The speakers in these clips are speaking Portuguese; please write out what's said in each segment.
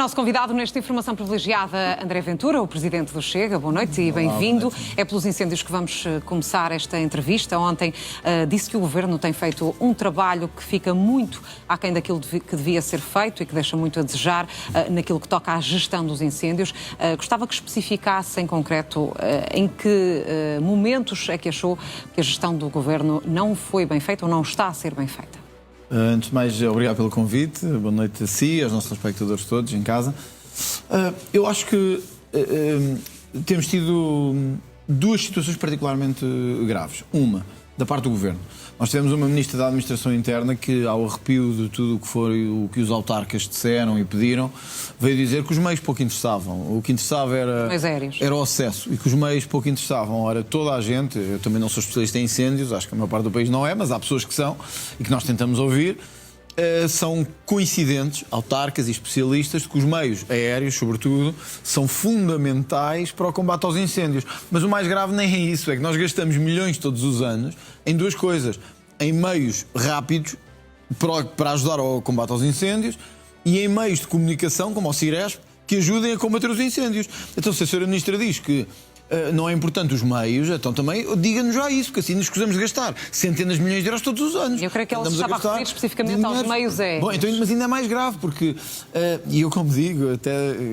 nosso convidado nesta informação privilegiada, André Ventura, o presidente do Chega. Boa noite e bem-vindo. É pelos incêndios que vamos começar esta entrevista. Ontem disse que o Governo tem feito um trabalho que fica muito aquém daquilo que devia ser feito e que deixa muito a desejar naquilo que toca à gestão dos incêndios. Gostava que especificasse em concreto em que momentos é que achou que a gestão do Governo não foi bem feita ou não está a ser bem feita. Antes de mais, obrigado pelo convite. Boa noite a si, aos nossos espectadores todos em casa. Eu acho que temos tido duas situações particularmente graves. Uma, da parte do Governo. Nós tivemos uma Ministra da Administração Interna que, ao arrepio de tudo o que foi o que os autarcas disseram e pediram, veio dizer que os meios pouco interessavam. O que interessava era o acesso e que os meios pouco interessavam. Ora, toda a gente, eu também não sou especialista em incêndios, acho que a maior parte do país não é, mas há pessoas que são e que nós tentamos ouvir. São coincidentes, autarcas e especialistas, de que os meios aéreos, sobretudo, são fundamentais para o combate aos incêndios. Mas o mais grave nem é isso, é que nós gastamos milhões todos os anos em duas coisas. Em meios rápidos para ajudar ao combate aos incêndios e em meios de comunicação, como o Ciresp, que ajudem a combater os incêndios. Então, se a Sra. Ministra diz que não é importante os meios, então também diga-nos já isso, porque assim nos escusamos de gastar centenas de milhões de euros todos os anos. Eu creio que ela se estava a referir especificamente aos meios aéreos. Bom, então, mas ainda é mais grave, porque, e eu como digo,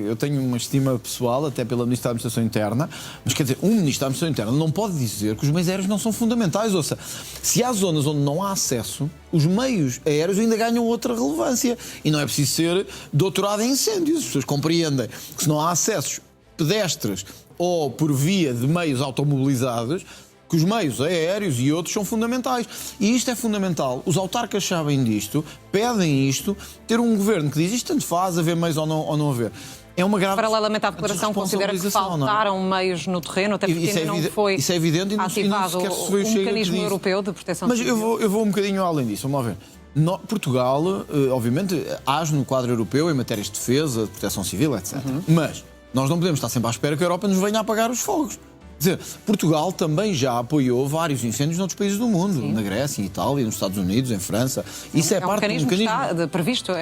eu tenho uma estima pessoal, até pela Ministra da Administração Interna, mas quer dizer, um Ministro da Administração Interna não pode dizer que os meios aéreos não são fundamentais. Ouça, se há zonas onde não há acesso, os meios aéreos ainda ganham outra relevância. E não é preciso ser doutorado em incêndios. As pessoas compreendem que se não há acessos pedestres ou por via de meios automobilizados, que os meios aéreos e outros são fundamentais. E isto é fundamental. Os autarcas sabem disto, pedem isto, ter um governo que diz isto tanto faz, haver meios ou não haver. É uma grave. Paralelamente à declaração, considera que faltaram meios no terreno, até porque ainda não foi ativado o mecanismo europeu de proteção civil. Mas eu vou um bocadinho além disso, vamos lá ver. Portugal, obviamente, age no quadro europeu em matérias de defesa, de proteção civil, etc. Mas nós não podemos estar sempre à espera que a Europa nos venha a apagar os fogos. Quer dizer, Portugal também já apoiou vários incêndios noutros países do mundo. Sim. Na Grécia, em Itália, nos Estados Unidos, em França. Isso é parte do mecanismo que está previsto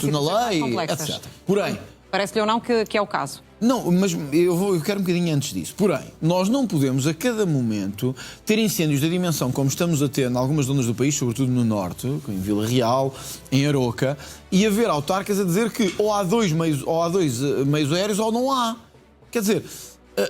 na lei, etc. Porém, parece-lhe ou não que é o caso? Não, mas eu quero um bocadinho antes disso. Porém, nós não podemos a cada momento ter incêndios da dimensão como estamos a ter em algumas zonas do país, sobretudo no norte, em Vila Real, em Aroca, e haver autarcas a dizer que ou há dois meios aéreos ou não há. Quer dizer,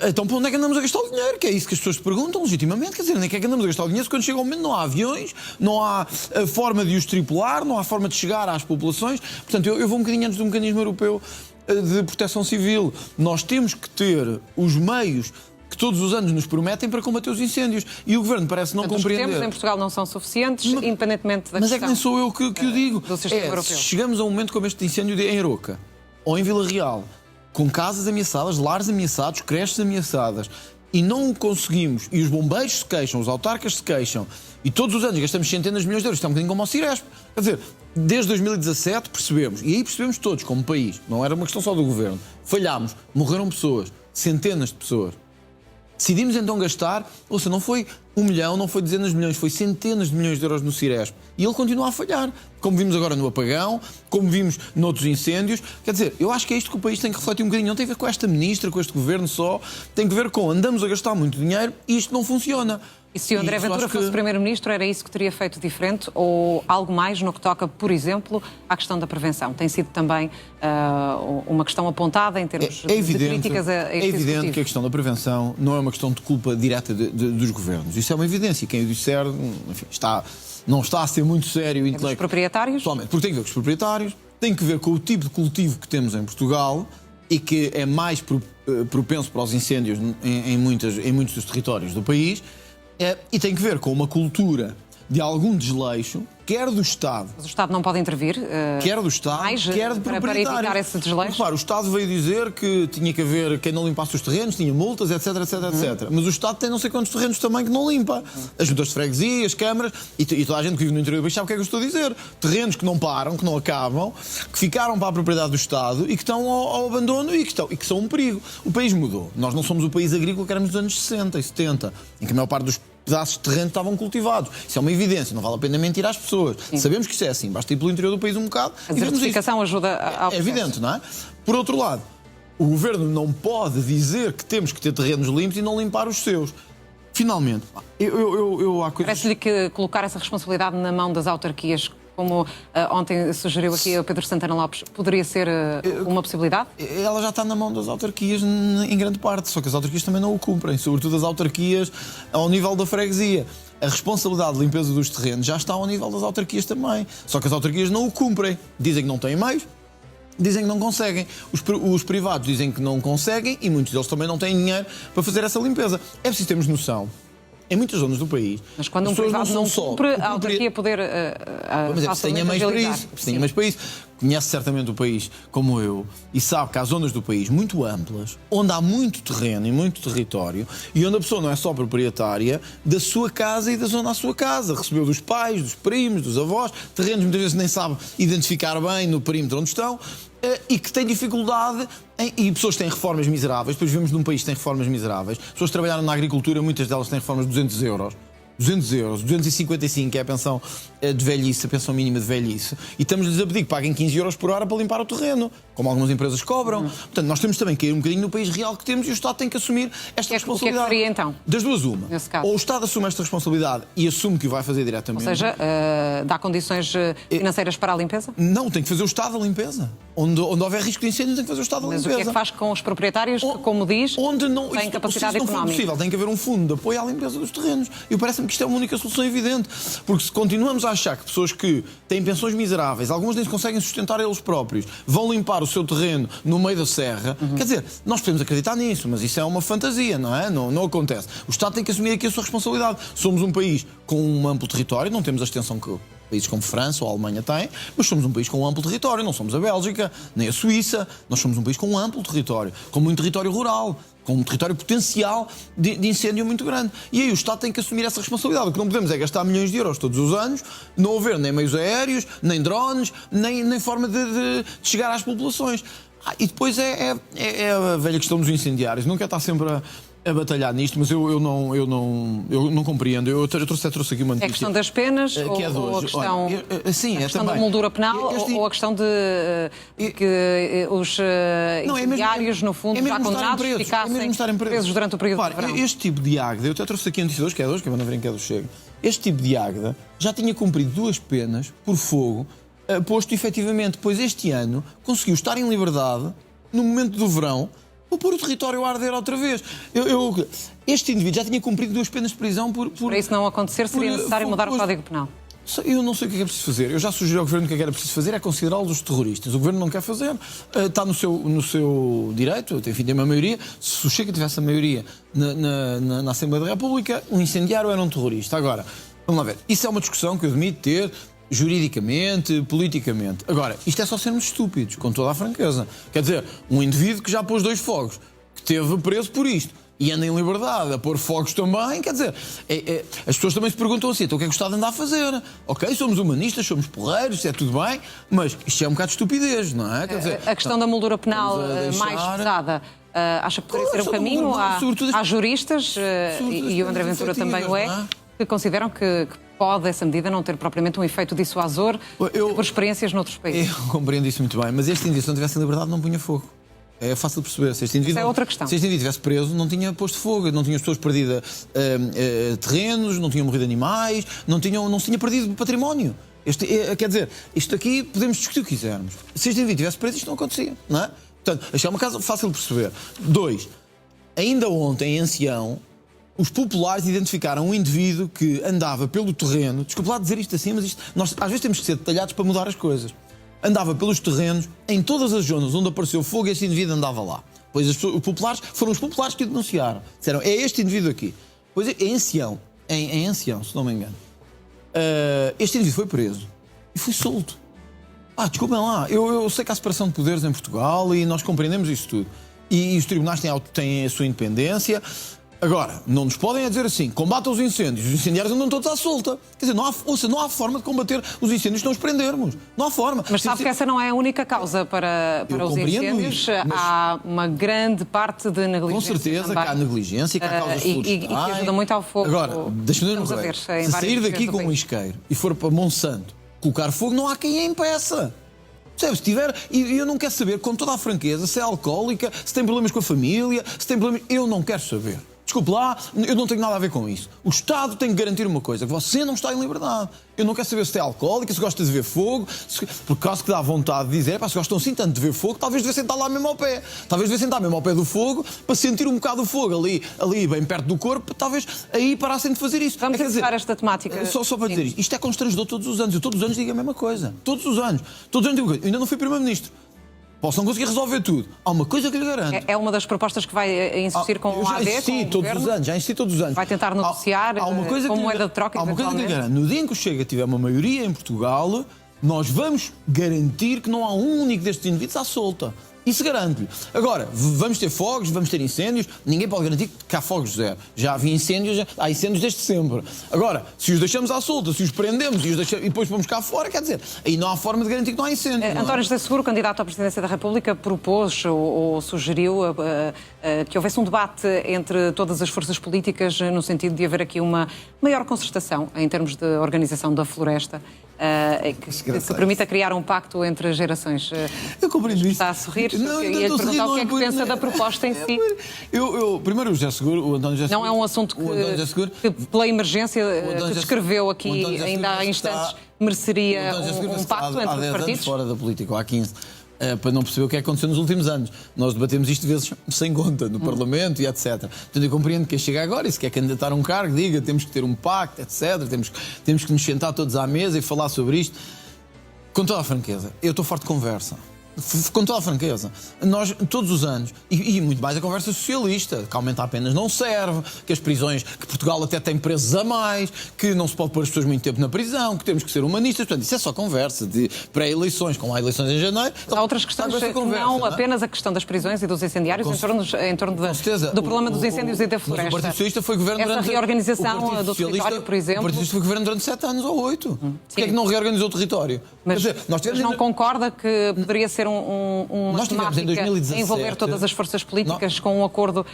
então para onde é que andamos a gastar o dinheiro? Que é isso que as pessoas se perguntam legitimamente. Quer dizer, nem é que andamos a gastar o dinheiro se quando chega o momento não há aviões, não há a forma de os tripular, não há forma de chegar às populações. Portanto, eu vou um bocadinho antes do mecanismo europeu de proteção civil. Nós temos que ter os meios que todos os anos nos prometem para combater os incêndios. E o Governo parece não compreender. Os tempos em Portugal não são suficientes, independentemente da questão. Mas é que nem sou eu que o digo. Do sistema europeu. Se chegamos a um momento como este de incêndio em Aroca, ou em Vila Real, com casas ameaçadas, lares ameaçados, creches ameaçadas, e não o conseguimos, e os bombeiros se queixam, os autarcas se queixam, e todos os anos gastamos centenas de milhões de euros, isto é um bocadinho como ao Ciresp. Quer dizer, desde 2017 percebemos, e aí percebemos todos, como país, não era uma questão só do Governo, falhámos, morreram pessoas, centenas de pessoas. Decidimos então gastar, ou seja, não foi 1 milhão, não foi dezenas de milhões, foi centenas de milhões de euros no Ciresp. E ele continua a falhar, como vimos agora no apagão, como vimos noutros incêndios. Quer dizer, eu acho que é isto que o país tem que refletir um bocadinho. Não tem a ver com esta ministra, com este governo só, tem que ver com andamos a gastar muito dinheiro e isto não funciona. E se o André Ventura fosse Primeiro-Ministro, era isso que teria feito diferente ou algo mais no que toca, por exemplo, à questão da prevenção? Tem sido também uma questão apontada em termos de críticas a este É evidente que a questão da prevenção não é uma questão de culpa direta dos governos. Isso é uma evidência. Quem o disser, enfim, não está a ser muito sério. É dos proprietários? Porque tem que ver com os proprietários, tem que ver com o tipo de cultivo que temos em Portugal e que é mais propenso para os incêndios em muitos dos territórios do país. E tem que ver com uma cultura de algum desleixo, quer do Estado... Mas o Estado não pode intervir? Quer do Estado, quer de proprietários. Para evitar esse desleixo? Claro, o Estado veio dizer que tinha que haver quem não limpasse os terrenos, tinha multas, etc, etc. Mas o Estado tem não sei quantos terrenos também que não limpa. As juntas de freguesia, as câmaras, e toda a gente que vive no interior do país sabe o que é que eu estou a dizer. Terrenos que não param, que não acabam, que ficaram para a propriedade do Estado e que estão ao abandono e que são um perigo. O país mudou. Nós não somos o país agrícola que éramos nos anos 60 e 70, em que a maior parte dos pedaços de terreno estavam cultivados. Isso é uma evidência, não vale a pena mentir às pessoas. Sim. Sabemos que isso é assim, basta ir pelo interior do país um bocado. A desertificação ajuda a... É evidente, não é? Por outro lado, o Governo não pode dizer que temos que ter terrenos limpos e não limpar os seus. Finalmente, há coisas... Parece-lhe que colocar essa responsabilidade na mão das autarquias, como ontem sugeriu aqui o Pedro Santana Lopes, poderia ser uma possibilidade? Ela já está na mão das autarquias em grande parte, só que as autarquias também não o cumprem, sobretudo as autarquias ao nível da freguesia. A responsabilidade de limpeza dos terrenos já está ao nível das autarquias também, só que as autarquias não o cumprem. Dizem que não têm meios, dizem que não conseguem. Os privados dizem que não conseguem e muitos deles também não têm dinheiro para fazer essa limpeza. É preciso termos noção. Em muitas zonas do país... Mas quando um privado não cumpre, a autarquia poder... Mas é, se tenha meios para isso. Se tenha meios para isso. Conhece certamente o país como eu e sabe que há zonas do país muito amplas, onde há muito terreno e muito território e onde a pessoa não é só proprietária da sua casa e da zona à sua casa. Recebeu dos pais, dos primos, dos avós, terrenos muitas vezes nem sabe identificar bem no perímetro onde estão e que tem dificuldade e pessoas que têm reformas miseráveis. Depois vivemos num país que tem reformas miseráveis. Pessoas que trabalharam na agricultura, muitas delas têm reformas de 200 euros. 200 euros, 255 é a pensão de velhice, a pensão mínima de velhice, e estamos-lhes a pedir que paguem 15 euros por hora para limpar o terreno, como algumas empresas cobram. Portanto, nós temos também que ir um bocadinho no país real que temos e o Estado tem que assumir esta responsabilidade. O que é que seria, então? Das duas, uma. Ou o Estado assume esta responsabilidade e assume que o vai fazer diretamente. Ou seja, dá condições financeiras para a limpeza? Não, tem que fazer o Estado a limpeza. Onde houver risco de incêndio, tem que fazer o Estado a limpeza. Mas o que é que faz com os proprietários que, como diz, têm capacidade económica? Não for possível, tem que haver um fundo de apoio à limpeza dos terrenos. E parece-me que isto é uma única solução evidente. Porque se continuamos a achar que pessoas que têm pensões miseráveis, algumas nem se conseguem sustentar eles próprios, vão limpar o seu terreno no meio da serra, quer dizer, nós podemos acreditar nisso, mas isso é uma fantasia, não é? Não acontece. O Estado tem que assumir aqui a sua responsabilidade. Somos um país com um amplo território, não temos a extensão que países como França ou a Alemanha têm, mas somos um país com um amplo território, não somos a Bélgica, nem a Suíça, nós somos um país com um amplo território, com muito território rural, com um território potencial de incêndio muito grande. E aí o Estado tem que assumir essa responsabilidade. O que não podemos é gastar milhões de euros todos os anos, não haver nem meios aéreos, nem drones, nem forma de chegar às populações. E depois é a velha questão dos incendiários. Não quero estar sempre a batalhar nisto, mas eu não compreendo. Eu trouxe aqui uma notícia. É a questão das penas que é de hoje. Ou a questão, olha, sim, a questão também da moldura penal ou a questão de que os incendiários, no fundo, já condenados, ficassem presos durante o período de verão? Este tipo de águeda, eu até trouxe aqui a notícia de hoje, que é de hoje, que eu não verem que é do Chega. Este tipo de águeda já tinha cumprido 2 penas por fogo, posto efetivamente, pois este ano conseguiu estar em liberdade no momento do verão, ou pôr o território a arder outra vez. Este indivíduo já tinha cumprido 2 penas de prisão por... Para isso não acontecer, seria necessário mudar o Código Penal. Eu não sei o que é preciso fazer. Eu já sugeri ao Governo que o que era preciso fazer é considerá-los terroristas. O Governo não quer fazer. Está no seu direito, enfim, tem uma maioria. Se o Chega tivesse a maioria na Assembleia da República, um incendiário era um terrorista. Agora, vamos lá ver. Isso é uma discussão que eu admito ter juridicamente, politicamente. Agora, isto é só sermos estúpidos, com toda a franqueza. Quer dizer, um indivíduo que já pôs 2 fogos, que esteve preso por isto, e anda em liberdade a pôr fogos também, quer dizer, as pessoas também se perguntam assim, então o que é que o Estado anda a fazer? Ok, somos humanistas, somos porreiros, é tudo bem, mas isto é um bocado de estupidez, não é? Quer dizer, a questão da moldura penal mais pesada, acha que poderia ser um caminho? Há juristas, e o André Ventura também o é, que consideram que pode essa medida não ter propriamente um efeito dissuasor por experiências noutros países. Eu compreendo isso muito bem, mas este indivíduo, se não tivesse liberdade, não punha fogo. É fácil de perceber. Se este indivíduo, é outra questão. Se este indivíduo estivesse preso, não tinha posto fogo, não tinha as pessoas perdido terrenos, não tinham morrido animais, não se tinha perdido património. Quer dizer, isto aqui podemos discutir o que quisermos. Se este indivíduo estivesse preso, isto não acontecia, não é? Portanto, isto é uma coisa fácil de perceber. 2. Ainda ontem, em Ancião, os populares identificaram um indivíduo que andava pelo terreno, desculpe lá dizer isto assim, mas nós às vezes temos que ser detalhados para mudar as coisas. Andava pelos terrenos, em todas as zonas onde apareceu fogo, este indivíduo andava lá. Pois os populares, foram os populares que o denunciaram. Disseram, é este indivíduo aqui. Pois em Ancião, se não me engano, este indivíduo foi preso e foi solto. Desculpem lá, eu sei que há separação de poderes em Portugal e nós compreendemos isso tudo. E os tribunais têm a sua independência. Agora, não nos podem dizer assim, combatam os incêndios, os incendiários andam todos à solta. Quer dizer, não há forma de combater os incêndios se não os prendermos. Não há forma. Mas sabe que essa não é a única causa para os incêndios. Isso, há uma grande parte de negligência. Com certeza também. Que há negligência, que há causas florestais. E que ajuda muito ao fogo. Agora, deixa-me dizer uma coisa. Se sair daqui com um isqueiro e for para Monsanto colocar fogo, não há quem a impeça. Se tiver, e eu não quero saber, com toda a franqueza, se é alcoólica, se tem problemas com a família, se tem problemas... Eu não quero saber. Desculpe lá, eu não tenho nada a ver com isso. O Estado tem que garantir uma coisa, que você não está em liberdade. Eu não quero saber se é alcoólica, se gosta de ver fogo, por causa que dá vontade de dizer, se gostam assim tanto de ver fogo, talvez devia sentar lá mesmo ao pé. Talvez devia sentar mesmo ao pé do fogo, para sentir um bocado o fogo ali bem perto do corpo, talvez aí parassem de fazer isso. Vamos encerrar esta temática. Só para dizer isto é constrangedor todos os anos. Eu todos os anos digo a mesma coisa. Todos os anos digo a mesma coisa. Eu ainda não fui Primeiro-Ministro. Posso não conseguir resolver tudo. Há uma coisa que lhe garanto. É uma das propostas que vai insistir com o AD, já insisti todos os anos. Vai tentar negociar com moeda de troca. Há uma coisa que lhe garanto. No dia em que o Chega tiver uma maioria em Portugal, nós vamos garantir que não há um único destes indivíduos à solta. Isso garanto-lhe. Agora, vamos ter fogos, vamos ter incêndios. Ninguém pode garantir que há fogos zero. Já havia incêndios, há incêndios desde sempre. Agora, se os deixamos à solta, se os prendemos e depois vamos cá fora, quer dizer, aí não há forma de garantir que não há incêndios. António José Seguro, candidato à presidência da República, propôs ou sugeriu que houvesse um debate entre todas as forças políticas no sentido de haver aqui uma maior concertação em termos de organização da floresta. Que permita criar um pacto entre as gerações. Eu compreendo isso. Está a sorrir? Ia lhe perguntar o que é que pensa da proposta em si. Primeiro, o José Seguro, o António José Seguro... Não é um assunto que pela emergência que descreveu aqui ainda há instantes, mereceria um pacto entre os partidos? Fora da política, há 15, para não perceber o que é que aconteceu nos últimos anos. Nós debatemos isto vezes sem conta, no Parlamento e etc. Portanto, eu compreendo que chega agora e se quer candidatar a um cargo, diga, temos que ter um pacto, etc. Temos que nos sentar todos à mesa e falar sobre isto. Com toda a franqueza, eu estou farto de conversa. Com toda a franqueza, nós todos os anos, e muito mais a conversa socialista, que aumentar penas não serve, que as prisões, que Portugal até tem presos a mais, que não se pode pôr as pessoas muito tempo na prisão, que temos que ser humanistas, portanto, isso é só conversa de pré-eleições, como há eleições em janeiro. Então, há outras questões, não apenas a questão das prisões e dos incendiários, em torno do problema dos incêndios e da floresta. O Partido Socialista foi governo durante... Essa reorganização do território, por exemplo... O Partido Socialista foi governo durante 7 anos ou 8. Porquê é que não reorganizou o território? Mas não concorda que poderia ser uma temática em 2017, envolver todas as forças políticas com um acordo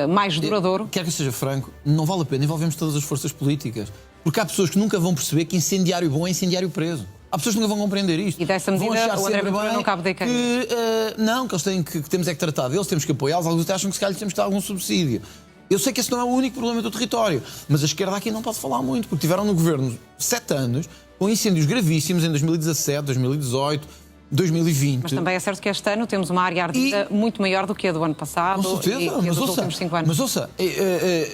mais duradouro? Quer que eu seja franco, não vale a pena envolvermos todas as forças políticas. Porque há pessoas que nunca vão perceber que incendiário bom é incendiário preso. Há pessoas que nunca vão compreender isto. E dessa medida o André Ventura não cabe de caminho. Não, que eles têm que temos é que tratar deles, temos que apoiá-los. Alguns até acham que se calhar temos que dar algum subsídio. Eu sei que esse não é o único problema do território, mas a esquerda aqui não pode falar muito, porque tiveram no governo 7 anos com incêndios gravíssimos em 2017, 2018... 2020. Mas também é certo que este ano temos uma área ardida muito maior do que a do ano passado. Com certeza, e dos últimos 5 anos. Mas ouça,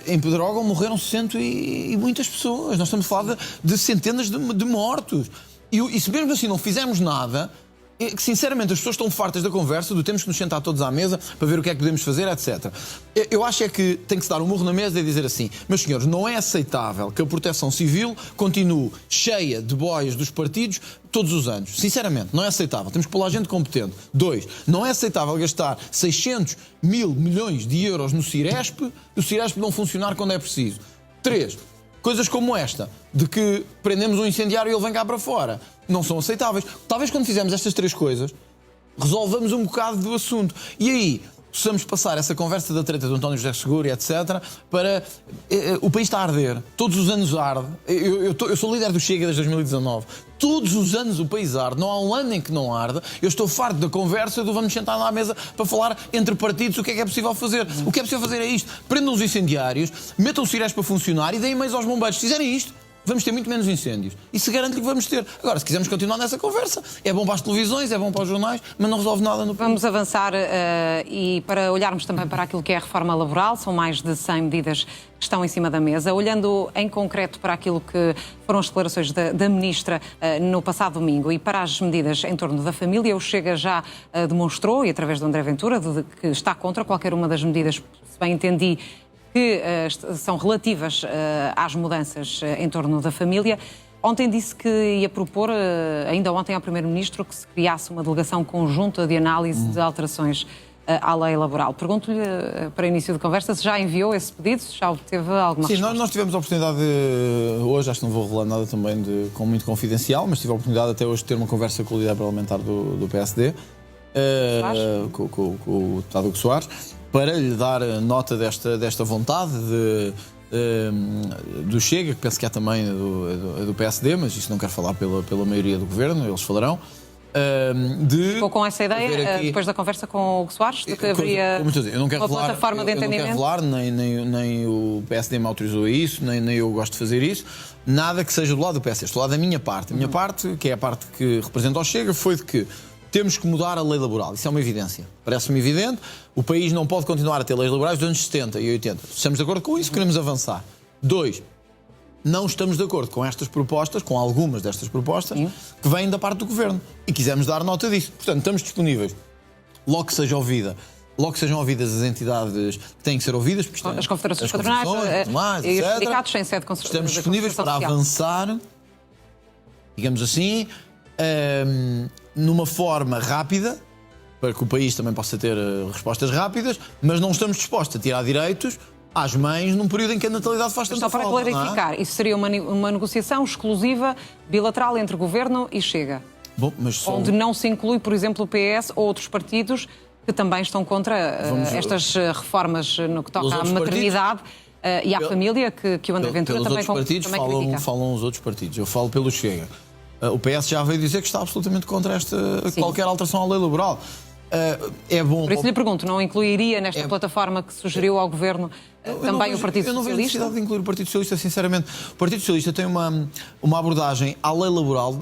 em Pedrógão morreram 100 e muitas pessoas. Nós estamos a falar de centenas de mortos. E se mesmo assim não fizermos nada, que sinceramente as pessoas estão fartas da conversa, do temos que nos sentar todos à mesa para ver o que é que podemos fazer, etc. Eu acho é que tem que se dar um murro na mesa e dizer assim: meus senhores, não é aceitável que a Proteção Civil continue cheia de boias dos partidos todos os anos. Sinceramente, não é aceitável. Temos que pôr lá gente competente. 2, não é aceitável gastar 600 mil milhões de euros no Ciresp e o Ciresp não funcionar quando é preciso. 3, coisas como esta, de que prendemos um incendiário e ele vem cá para fora, não são aceitáveis. Talvez quando fizermos estas 3 coisas, resolvamos um bocado do assunto. E aí, possamos passar essa conversa da treta do António José Seguro e etc. para... o país está a arder. Todos os anos arde. Eu sou líder do Chega desde 2019. Todos os anos o país arde. Não há um ano em que não arde. Eu estou farto da conversa do vamos sentar lá à mesa para falar entre partidos o que é possível fazer. O que é possível fazer é isto. Prendam os incendiários, metam os cirais para funcionar e deem meios aos bombeiros. Se fizerem isto, vamos ter muito menos incêndios. E se garante que vamos ter. Agora, se quisermos continuar nessa conversa, é bom para as televisões, é bom para os jornais, mas não resolve nada no país. Vamos avançar e para olharmos também para aquilo que é a reforma laboral, são mais de 100 medidas que estão em cima da mesa. Olhando em concreto para aquilo que foram as declarações da Ministra no passado domingo e para as medidas em torno da família, o Chega já demonstrou, e através do André Ventura, que está contra qualquer uma das medidas, se bem entendi, que são relativas às mudanças em torno da família. Ontem disse que ia propor, ainda ontem ao Primeiro-Ministro, que se criasse uma delegação conjunta de análise de alterações à lei laboral. Pergunto-lhe, para início de conversa, se já enviou esse pedido, se já obteve alguma resposta. Sim, nós tivemos a oportunidade hoje, acho que não vou revelar nada também com muito confidencial, mas tive a oportunidade até hoje de ter uma conversa com o líder parlamentar do PSD, com o deputado Hugo Soares, para lhe dar nota desta vontade do Chega, que penso que é também do PSD, mas isso não quero falar pela maioria do Governo, eles falarão. Ficou com essa ideia, depois da conversa com o Hugo Soares, de que haveria uma plataforma de entendimento? Eu não quero revelar, nem o PSD me autorizou a isso, nem eu gosto de fazer isso. Nada que seja do lado do PSD. Estou do lado da minha parte. A minha parte, que é a parte que representa o Chega, foi de que temos que mudar a lei laboral. Isso é uma evidência. Parece-me evidente. O país não pode continuar a ter leis laborais dos anos 70 e 80. Estamos de acordo com isso, queremos avançar. 2. Não estamos de acordo com estas propostas, com algumas destas propostas, que vêm da parte do Governo. E quisemos dar nota disso. Portanto, estamos disponíveis, logo que sejam ouvidas as entidades que têm que ser ouvidas, porque as confederações patronais e os sindicatos sem sede com certeza. Estamos disponíveis para avançar, digamos assim, numa forma rápida, para que o país também possa ter respostas rápidas, mas não estamos dispostos a tirar direitos às mães num período em que a natalidade faz tanta falta. Só para clarificar, isso seria uma negociação exclusiva, bilateral entre Governo e Chega? Bom, mas onde não se inclui, por exemplo, o PS ou outros partidos que também estão contra estas reformas no que toca à maternidade e à família, que o André Ventura também critica. Falam os outros partidos. Eu falo pelo Chega. O PS já veio dizer que está absolutamente contra qualquer alteração à lei laboral. É bom. Por isso lhe pergunto, não incluiria nesta plataforma que sugeriu ao Governo também o Partido Socialista? Eu não vejo necessidade de incluir o Partido Socialista, sinceramente. O Partido Socialista tem uma abordagem à lei laboral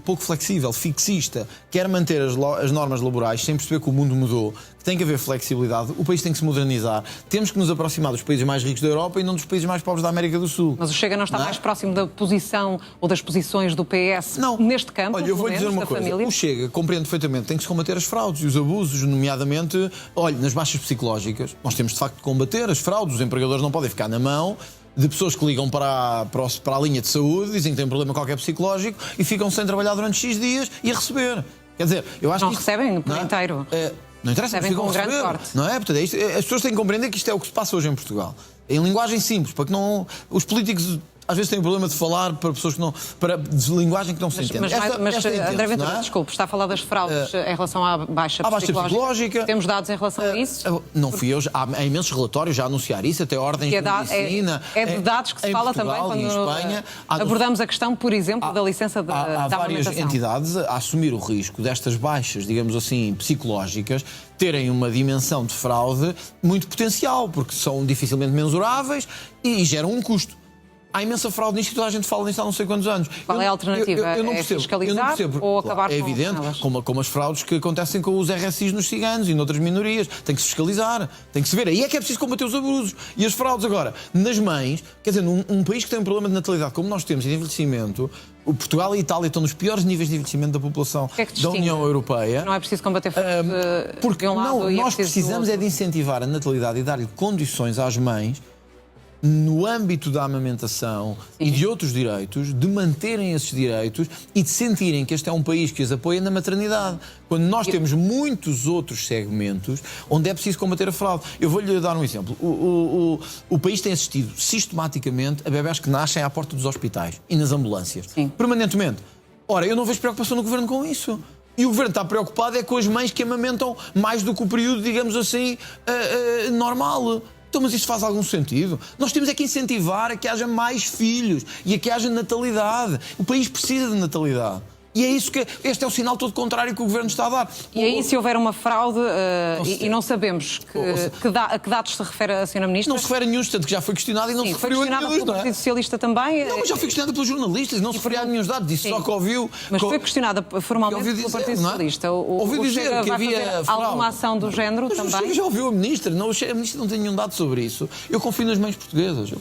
pouco flexível, fixista. Quer manter as normas laborais sem perceber que o mundo mudou, que tem que haver flexibilidade, o país tem que se modernizar. Temos que nos aproximar dos países mais ricos da Europa e não dos países mais pobres da América do Sul. Mas o Chega não está mais próximo da posição ou das posições do PS neste campo? Olha, eu vou dizer uma coisa. O Chega compreende perfeitamente, tem que se combater as fraudes e os abusos, nomeadamente, nas baixas psicológicas. Nós temos de facto de combater as fraudes. Os empregadores não podem ficar na mão de pessoas que ligam para a linha de saúde, dizem que têm um problema qualquer psicológico e ficam sem trabalhar durante X dias e a receber. Quer dizer, eu acho que recebem por inteiro. Não interessa, recebem com um grande corte. Não é? Portanto, as pessoas têm que compreender que isto é o que se passa hoje em Portugal. Em linguagem simples, para que não os políticos às vezes têm o problema de falar para pessoas que não, para linguagem que não se entende. Mas André Ventura, desculpe, está a falar das fraudes em relação à baixa psicológica. Temos dados em relação a isso? Não fui eu, há imensos relatórios já a anunciar isso, até ordens de medicina. É de dados que se fala Portugal, também quando Espanha, abordamos a questão, por exemplo, da licença da amamentação. Há várias entidades a assumir o risco destas baixas, digamos assim, psicológicas, terem uma dimensão de fraude muito potencial, porque são dificilmente mensuráveis e geram um custo. Há imensa fraude nisto e toda a gente fala nisto há não sei quantos anos. Qual é a alternativa? Eu não percebo. Fiscalizar ou acabar com elas? É evidente, como as fraudes que acontecem com os RSIs nos ciganos e noutras minorias. Tem que se fiscalizar, tem que se ver. Aí é que é preciso combater os abusos e as fraudes. Agora, nas mães, quer dizer, num país que tem um problema de natalidade como nós temos e de envelhecimento, o Portugal e a Itália estão nos piores níveis de envelhecimento da população da União Europeia. Não é preciso combater porque de um lado e nós precisamos é de incentivar a natalidade e dar-lhe condições às mães no âmbito da amamentação e de outros direitos, de manterem esses direitos e de sentirem que este é um país que as apoia na maternidade. Quando nós temos muitos outros segmentos onde é preciso combater a fraude. Eu vou-lhe dar um exemplo. O país tem assistido sistematicamente a bebés que nascem à porta dos hospitais e nas ambulâncias. Permanentemente. Ora, eu não vejo preocupação no Governo com isso. E o Governo está preocupado é com as mães que amamentam mais do que o período, digamos assim, normal. Então, mas isso faz algum sentido? Nós temos é que incentivar a que haja mais filhos e a que haja natalidade. O país precisa de natalidade. E é isso que... Este é o sinal todo contrário que o Governo está a dar. E aí, se houver uma fraude e não sabemos a que dados se refere a Sra. Ministra... Não se refere a nenhum, tanto que já foi questionado e não se referiu a nenhum. Foi questionada pelo Partido Socialista também. Não, mas já foi questionada pelos jornalistas e não se referiu a nenhum dados. Disse só que ouviu... Mas foi questionada formalmente pelo Partido Socialista. Ouviu dizer que havia fraude. Alguma ação do género mas também? Mas já ouviu a Ministra. Não, a Ministra não tem nenhum dado sobre isso. Eu confio nas mães portuguesas.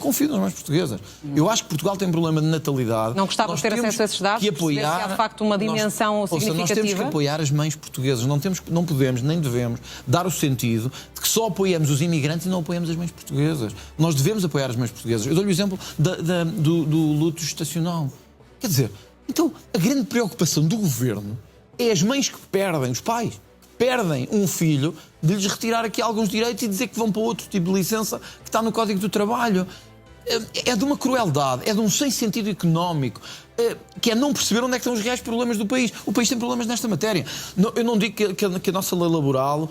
Eu acho que Portugal tem um problema de natalidade. Não gostava de ter acesso a esses dados? Que apoiar... Se há de facto uma dimensão significativa. Nós temos que apoiar as mães portuguesas. Não podemos, nem devemos, dar o sentido de que só apoiamos os imigrantes e não apoiamos as mães portuguesas. Nós devemos apoiar as mães portuguesas. Eu dou-lhe o exemplo do luto gestacional. Quer dizer, então, a grande preocupação do Governo é as mães que perdem, os pais, que perdem um filho, de lhes retirar aqui alguns direitos e dizer que vão para outro tipo de licença que está no Código do Trabalho. É de uma crueldade, é de um sem sentido económico, que é não perceber onde é que estão os reais problemas do país. O país tem problemas nesta matéria. Eu não digo que a nossa lei laboral,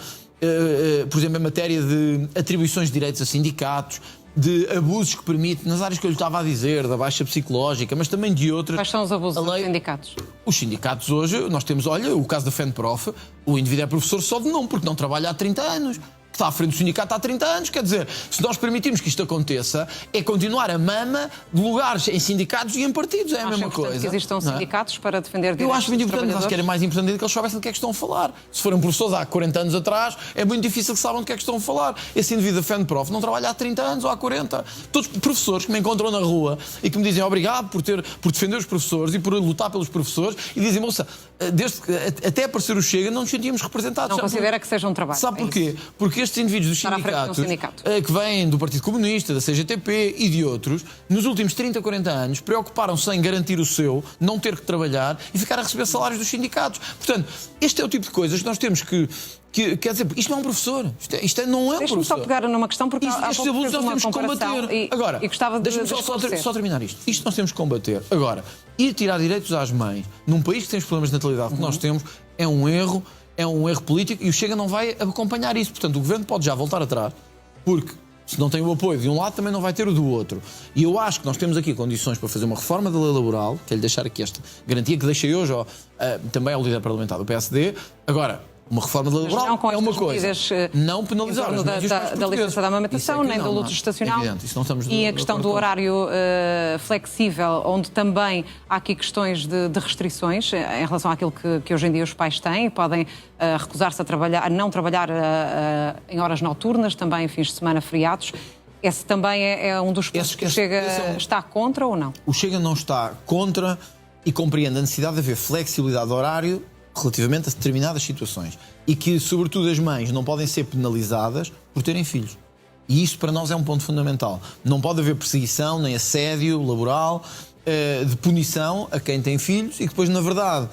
por exemplo, em matéria de atribuições de direitos a sindicatos, de abusos que permite, nas áreas que eu lhe estava a dizer, da baixa psicológica, mas também de outras. Quais são os abusos dos sindicatos? Os sindicatos hoje, nós temos, olha, o caso da FENPROF, o indivíduo é professor só de nome, porque não trabalha há 30 anos. Que está à frente do sindicato há 30 anos, quer dizer, se nós permitirmos que isto aconteça, é continuar a mama de lugares em sindicatos e em partidos, é a mesma coisa. Que existam sindicatos para defender direitos. Eu acho muito importante, acho que era mais importante que eles soubessem do que é que estão a falar. Se forem professores há 40 anos atrás, é muito difícil que saibam do que é que estão a falar. Esse indivíduo da FENPROF não trabalha há 30 anos ou há 40. Todos os professores que me encontram na rua e que me dizem obrigado por defender os professores e por lutar pelos professores e dizem, moça, desde que até aparecer o Chega não nos sentíamos representados. Não considera que seja um trabalho. Sabe porquê? Porque estes indivíduos dos sindicatos, que vêm do Partido Comunista, da CGTP e de outros, nos últimos 30, 40 anos, preocuparam-se em garantir o seu, não ter que trabalhar e ficar a receber salários dos sindicatos. Portanto, este é o tipo de coisas que nós temos que quer dizer, isto não é um professor. Isto não é um professor. Deixa-me só pegar numa questão, porque estes abusos nós temos que combater. Agora, deixa-me só terminar isto. Isto nós temos que combater. Agora, ir tirar direitos às mães, num país que tem os problemas de natalidade que nós temos, é um erro político e o Chega não vai acompanhar isso. Portanto, o Governo pode já voltar atrás, porque se não tem o apoio de um lado, também não vai ter o do outro. E eu acho que nós temos aqui condições para fazer uma reforma da lei laboral, que é lhe deixar aqui esta garantia que deixei hoje também ao líder parlamentar do PSD. Agora, uma reforma da lei laboral é uma coisa. Não penalizar os médios da licença da amamentação, nem do luto gestacional. Evidente, isso não estamos e a questão do horário flexível, onde também há aqui questões de restrições em relação àquilo que hoje em dia os pais têm. Podem recusar-se a não trabalhar em horas noturnas, também em fins de semana, feriados. Esse também é um dos pontos que o Chega está contra ou não? O Chega não está contra e compreende a necessidade de haver flexibilidade de horário relativamente a determinadas situações e que, sobretudo, as mães não podem ser penalizadas por terem filhos. E isso para nós é um ponto fundamental. Não pode haver perseguição, nem assédio laboral, de punição a quem tem filhos e que depois, na verdade,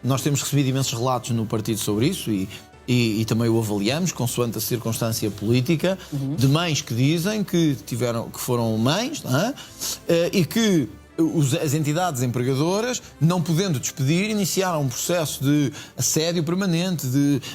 nós temos recebido imensos relatos no partido sobre isso e também o avaliamos, consoante a circunstância política, de mães que dizem que foram mães, não é? E que as entidades empregadoras, não podendo despedir, iniciaram um processo de assédio permanente,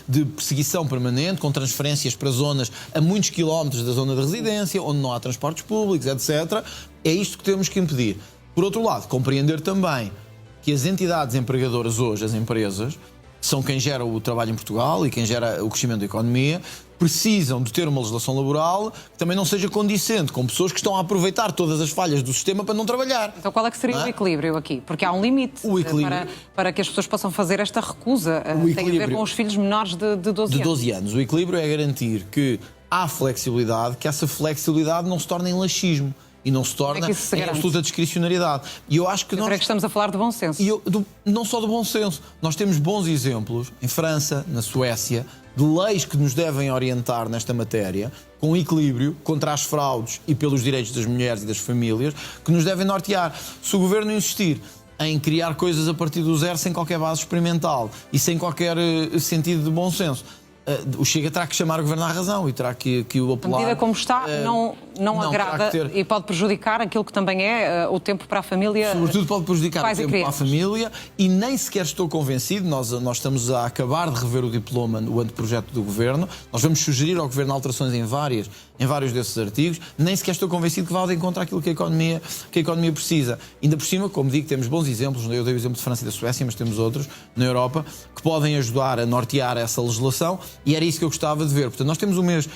de perseguição permanente, com transferências para zonas a muitos quilómetros da zona de residência, onde não há transportes públicos, etc. É isto que temos que impedir. Por outro lado, compreender também que as entidades empregadoras hoje, as empresas, são quem gera o trabalho em Portugal e quem gera o crescimento da economia, precisam de ter uma legislação laboral que também não seja condicente com pessoas que estão a aproveitar todas as falhas do sistema para não trabalhar. Então qual é que seria o equilíbrio aqui? Porque há um limite para que as pessoas possam fazer esta recusa. Tem a ver com os filhos menores de 12 anos. O equilíbrio é garantir que há flexibilidade, que essa flexibilidade não se torne em laxismo. E não se torna em absoluta discricionariedade. E eu acho que nós... estamos a falar de bom senso. Não só de bom senso. Nós temos bons exemplos, em França, na Suécia, de leis que nos devem orientar nesta matéria, com equilíbrio, contra as fraudes e pelos direitos das mulheres e das famílias, que nos devem nortear. Se o Governo insistir em criar coisas a partir do zero, sem qualquer base experimental e sem qualquer sentido de bom senso, o Chega terá que chamar o Governo à razão e terá que o apelar. A medida como está não agrada e pode prejudicar aquilo que também é o tempo para a família. Sobretudo pode prejudicar o tempo para a família e nem sequer estou convencido, nós estamos a acabar de rever o diploma, o anteprojeto do Governo, nós vamos sugerir ao Governo alterações em vários desses artigos, nem sequer estou convencido que vá de encontro àquilo que a economia precisa. Ainda por cima, como digo, temos bons exemplos, eu dei o exemplo de França e da Suécia, mas temos outros na Europa, que podem ajudar a nortear essa legislação. E era isso que eu gostava de ver. Portanto, nós temos um mês,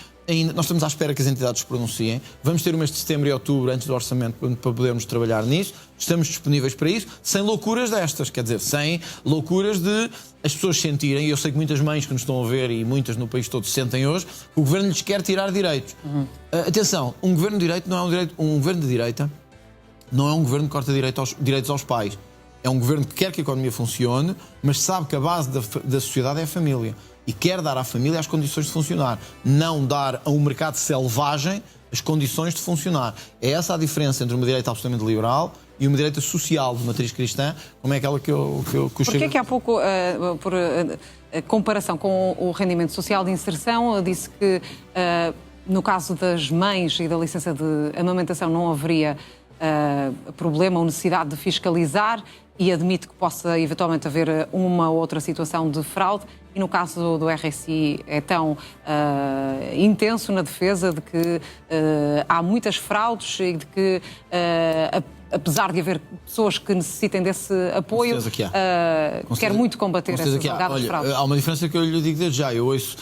nós estamos à espera que as entidades se pronunciem. Vamos ter o mês de setembro e outubro, antes do orçamento, para podermos trabalhar nisso. Estamos disponíveis para isso, sem loucuras destas. Quer dizer, sem loucuras de as pessoas sentirem, e eu sei que muitas mães que nos estão a ver, e muitas no país todo, sentem hoje, que o Governo lhes quer tirar direitos. Atenção, um Governo de direito não é um Governo de direita, não é um Governo que corta direitos aos pais. É um Governo que quer que a economia funcione, mas sabe que a base da sociedade é a família. E quer dar à família as condições de funcionar. Não dar a um mercado selvagem as condições de funcionar. É essa a diferença entre uma direita absolutamente liberal e uma direita social de matriz cristã, como é aquela que eu Porquê é que há pouco, por comparação com o rendimento social de inserção, disse que no caso das mães e da licença de amamentação não haveria problema ou necessidade de fiscalizar e admite que possa eventualmente haver uma ou outra situação de fraude. E no caso do RSI é tão intenso na defesa de que há muitas fraudes e de que, apesar de haver pessoas que necessitem desse apoio, quer muito combater essas alegadas fraudes. Há uma diferença que eu lhe digo desde já. Eu ouço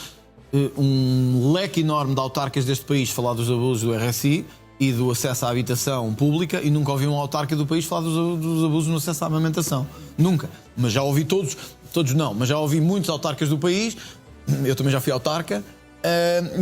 um leque enorme de autarcas deste país falar dos abusos do RSI e do acesso à habitação pública, e nunca ouvi um autarca do país falar dos abusos no acesso à amamentação. Nunca. Mas já ouvi todos não, mas já ouvi muitos autarcas do país, eu também já fui autarca,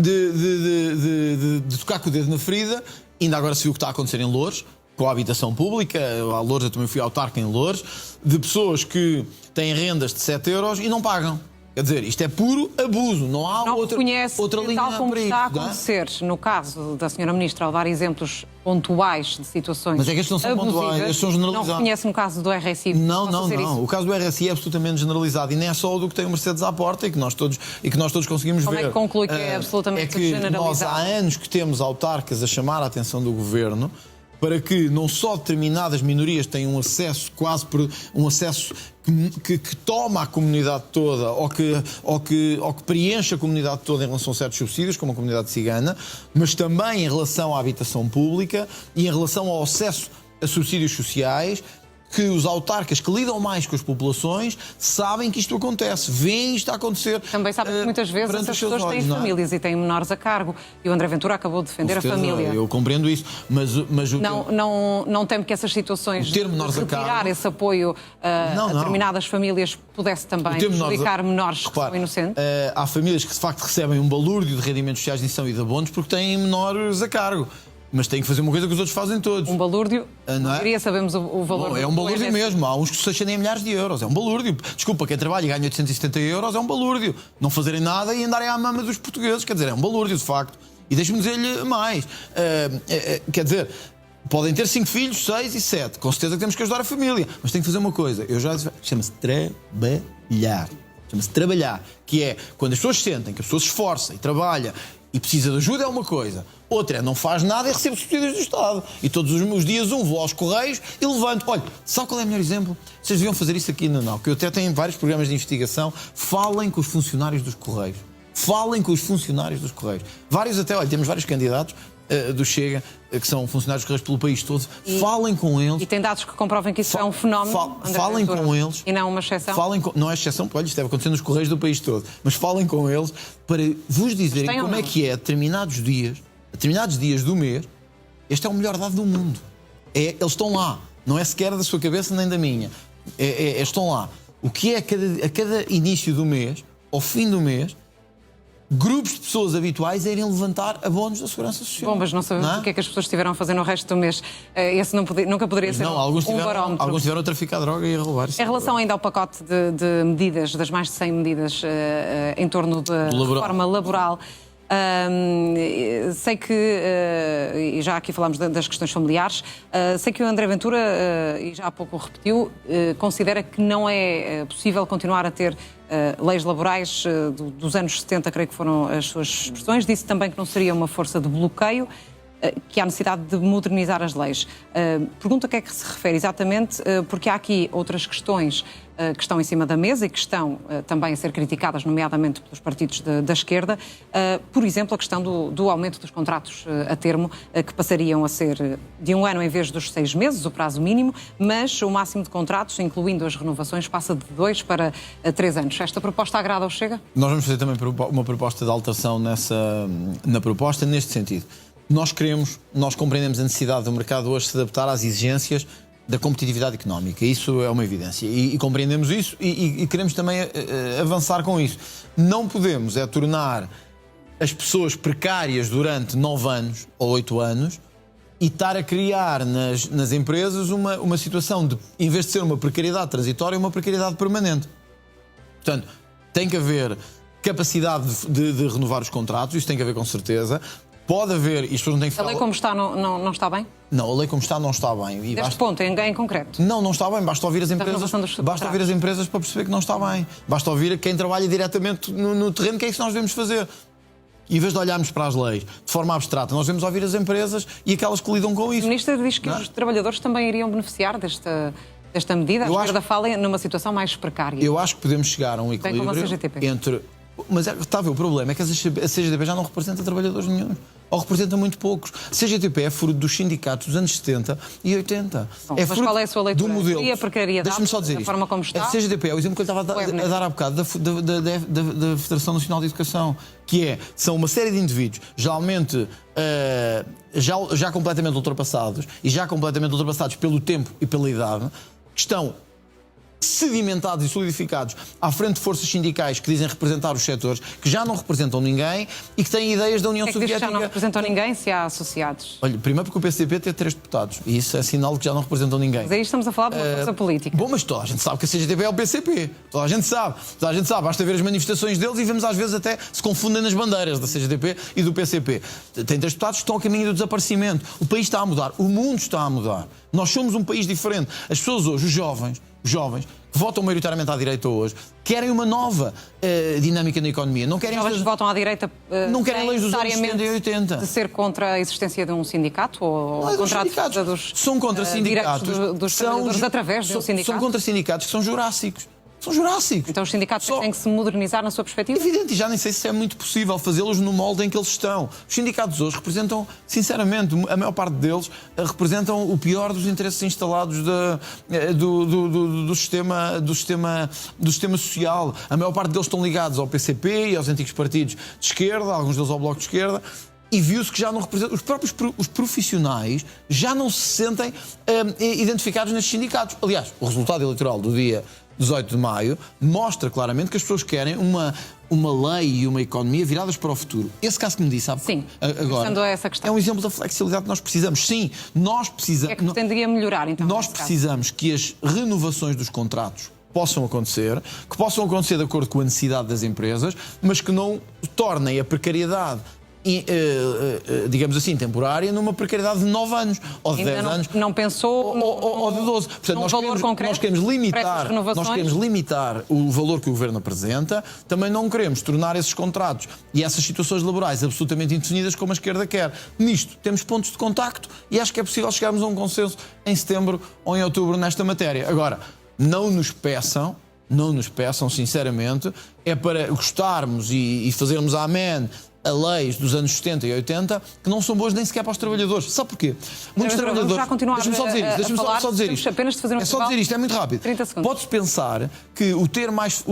de tocar com o dedo na ferida. Ainda agora se viu o que está a acontecer em Loures, com a habitação pública. A Loures, eu também fui autarca em Loures, de pessoas que têm rendas de 7 euros e não pagam. Quer dizer, isto é puro abuso, não há outra linha tal como para está a isto, acontecer no caso da Sra. Ministra, ao dar exemplos pontuais de situações mas é que estes não são pontuais, estes são generalizados. Não reconhece no caso do RSI? Não. O caso do RSI é absolutamente generalizado e nem é só o do que tem o Mercedes à porta e que nós todos conseguimos ver. Como é que conclui que é absolutamente generalizado? Nós há anos que temos autarcas a chamar a atenção do governo para que não só determinadas minorias tenham um acesso que toma a comunidade toda ou que preencha a comunidade toda em relação a certos subsídios, como a comunidade cigana, mas também em relação à habitação pública e em relação ao acesso a subsídios sociais, que os autarcas que lidam mais com as populações sabem que isto acontece, veem isto a acontecer. Também sabem que muitas vezes essas pessoas têm famílias e têm menores a cargo. E o André Ventura acabou de defender a família. Eu compreendo isso, mas não temo que essas situações de retirar esse apoio a determinadas famílias pudesse também prejudicar menores que são inocentes? Há famílias que de facto recebem um balúrdio de rendimentos sociais de inserção e de abonos porque têm menores a cargo. Mas tem que fazer uma coisa que os outros fazem todos. Um balúrdio? Não é? Sabemos o valor. Bom, é um balúrdio mesmo. Há uns que se ascendem a milhares de euros. É um balúrdio. Desculpa, quem trabalha e ganha 870 euros é um balúrdio. Não fazerem nada e andarem à mama dos portugueses. Quer dizer, é um balúrdio, de facto. E deixe-me dizer-lhe mais. Quer dizer, podem ter 5 filhos, 6 e 7. Com certeza que temos que ajudar a família. Mas tem que fazer uma coisa. Eu já disse, chama-se trabalhar. Chama-se trabalhar. Que é quando as pessoas sentem que a pessoa se esforça e trabalha e precisa de ajuda, é uma coisa. Outra é não faz nada e recebe subsídios do Estado. E todos os dias vou aos Correios e levanto. Olha, sabe qual é o melhor exemplo? Vocês deviam fazer isso aqui na que eu até tenho vários programas de investigação. Falem com os funcionários dos Correios. Falem com os funcionários dos Correios. Vários até, olha, temos vários candidatos do Chega, que são funcionários dos Correios pelo país todo. Falem com eles. E tem dados que comprovem que isso é um fenómeno. Falem com eles. E não uma exceção. Não é exceção, olha, isto deve acontecer nos Correios do país todo. Mas falem com eles para vos dizerem como é que é determinados dias do mês. Este é o melhor dado do mundo. Eles estão lá. Não é sequer da sua cabeça nem da minha. Estão lá. O que é a cada início do mês, ao fim do mês, grupos de pessoas habituais a irem levantar abonos da Segurança Social. Bom, mas não sabemos o que é que as pessoas estiveram a fazer no resto do mês. Esse nunca poderia ser um barómetro. Alguns tiveram a traficar droga e a roubar. Em relação ainda ao pacote de medidas, das mais de 100 medidas em torno da reforma laboral, sei que, e já aqui falamos das questões familiares, sei que o André Ventura, e já há pouco o repetiu, considera que não é possível continuar a ter leis laborais dos anos 70, creio que foram as suas expressões. Disse também que não seria uma força de bloqueio, que há necessidade de modernizar as leis. Pergunta a que é que se refere exatamente, porque há aqui outras questões que estão em cima da mesa e que estão também a ser criticadas, nomeadamente pelos partidos da esquerda. Por exemplo, a questão do aumento dos contratos a termo, que passariam a ser de 1 ano em vez dos 6 meses, o prazo mínimo, mas o máximo de contratos, incluindo as renovações, passa de 2 para 3 anos. Esta proposta agrada ao Chega? Nós vamos fazer também uma proposta de alteração na proposta, neste sentido. Nós compreendemos a necessidade do mercado hoje se adaptar às exigências da competitividade económica. Isso é uma evidência. E compreendemos isso e queremos também avançar com isso. Não podemos tornar as pessoas precárias durante 9 anos ou 8 anos e estar a criar nas empresas uma situação de, em vez de ser uma precariedade transitória, uma precariedade permanente. Portanto, tem que haver capacidade de renovar os contratos, isso tem que haver com certeza. Pode haver, e as pessoas não têm que falar. A lei como está não está bem? Não, a lei como está não está bem. Deste ponto, em concreto? Não está bem. Basta ouvir as empresas. Basta ouvir as empresas para perceber que não está bem. Basta ouvir quem trabalha diretamente no terreno, que é isso que nós devemos fazer. em vez de olharmos para as leis de forma abstrata, nós devemos ouvir as empresas e aquelas que lidam com isso. O Ministro diz que os trabalhadores também iriam beneficiar desta medida. A esquerda fala numa situação mais precária. Eu acho que podemos chegar a um equilíbrio como a CGTP. entre... Mas está a ver, o problema é que a CGTP já não representa trabalhadores nenhum. Ou representa muito poucos. A CGTP é fruto dos sindicatos dos anos 70 e 80. Bom, mas qual é a sua leitura? Do modelo. E a precariedade, Deixa-me só dizer da forma como está? A CGTP é o exemplo que eu estava a dar há bocado da Federação Nacional de Educação, que são uma série de indivíduos, geralmente já completamente ultrapassados, e já completamente ultrapassados pelo tempo e pela idade, que estão sedimentados e solidificados à frente de forças sindicais que dizem representar os setores, que já não representam ninguém e que têm ideias da União Soviética. Que já não representam ninguém se há associados? Olha, primeiro porque o PCP tem 3 deputados e isso é sinal de que já não representam ninguém. Mas aí estamos a falar de uma força política. Bom, mas toda a gente sabe que a CGTP é o PCP. Toda a gente sabe. Basta ver as manifestações deles e vemos às vezes até se confundem nas bandeiras da CGTP e do PCP. Tem 3 deputados que estão a caminho do desaparecimento. O país está a mudar. O mundo está a mudar. Nós somos um país diferente. As pessoas hoje, os jovens que votam maioritariamente à direita hoje, querem uma nova dinâmica na economia. Não querem que votam à direita não querem leis dos anos 70 e 80. De ser contra a existência de um sindicato ou contra a defesa dos são contra sindicatos dos trabalhadores através de um sindicato? São contra sindicatos que são jurássicos. São jurássicos. Então os sindicatos têm que se modernizar na sua perspectiva? Evidente, e já nem sei se é muito possível fazê-los no molde em que eles estão. Os sindicatos hoje representam, sinceramente, a maior parte deles representam o pior dos interesses instalados do sistema social. A maior parte deles estão ligados ao PCP e aos antigos partidos de esquerda, alguns deles ao Bloco de Esquerda. E viu-se que já não representam. Os profissionais já não se sentem identificados nestes sindicatos. Aliás, o resultado eleitoral do dia 18 de maio mostra claramente que as pessoas querem uma lei e uma economia viradas para o futuro. Esse caso que me disse agora a essa questão. É um exemplo da flexibilidade que nós precisamos. Sim, nós precisamos... É que pretenderia melhorar, então. Nós precisamos que as renovações dos contratos possam acontecer, que possam acontecer de acordo com a necessidade das empresas, mas que não tornem a precariedade digamos assim, temporária, numa precariedade de 9 anos, ou de 10 anos. Não pensou ou de 12. Portanto, nós queremos limitar o valor que o Governo apresenta, também não queremos tornar esses contratos e essas situações laborais absolutamente indefinidas como a esquerda quer. Nisto, temos pontos de contacto e acho que é possível chegarmos a um consenso em setembro ou em outubro nesta matéria. Agora, não nos peçam, sinceramente, é para gostarmos e fazermos amém a leis dos anos 70 e 80 que não são boas nem sequer para os trabalhadores. Sabe porquê? Muitos trabalhadores... Deixa-me só dizer isto. Apenas de fazer só dizer isto, é muito rápido. 30 segundos. Pode-se pensar que o ter mais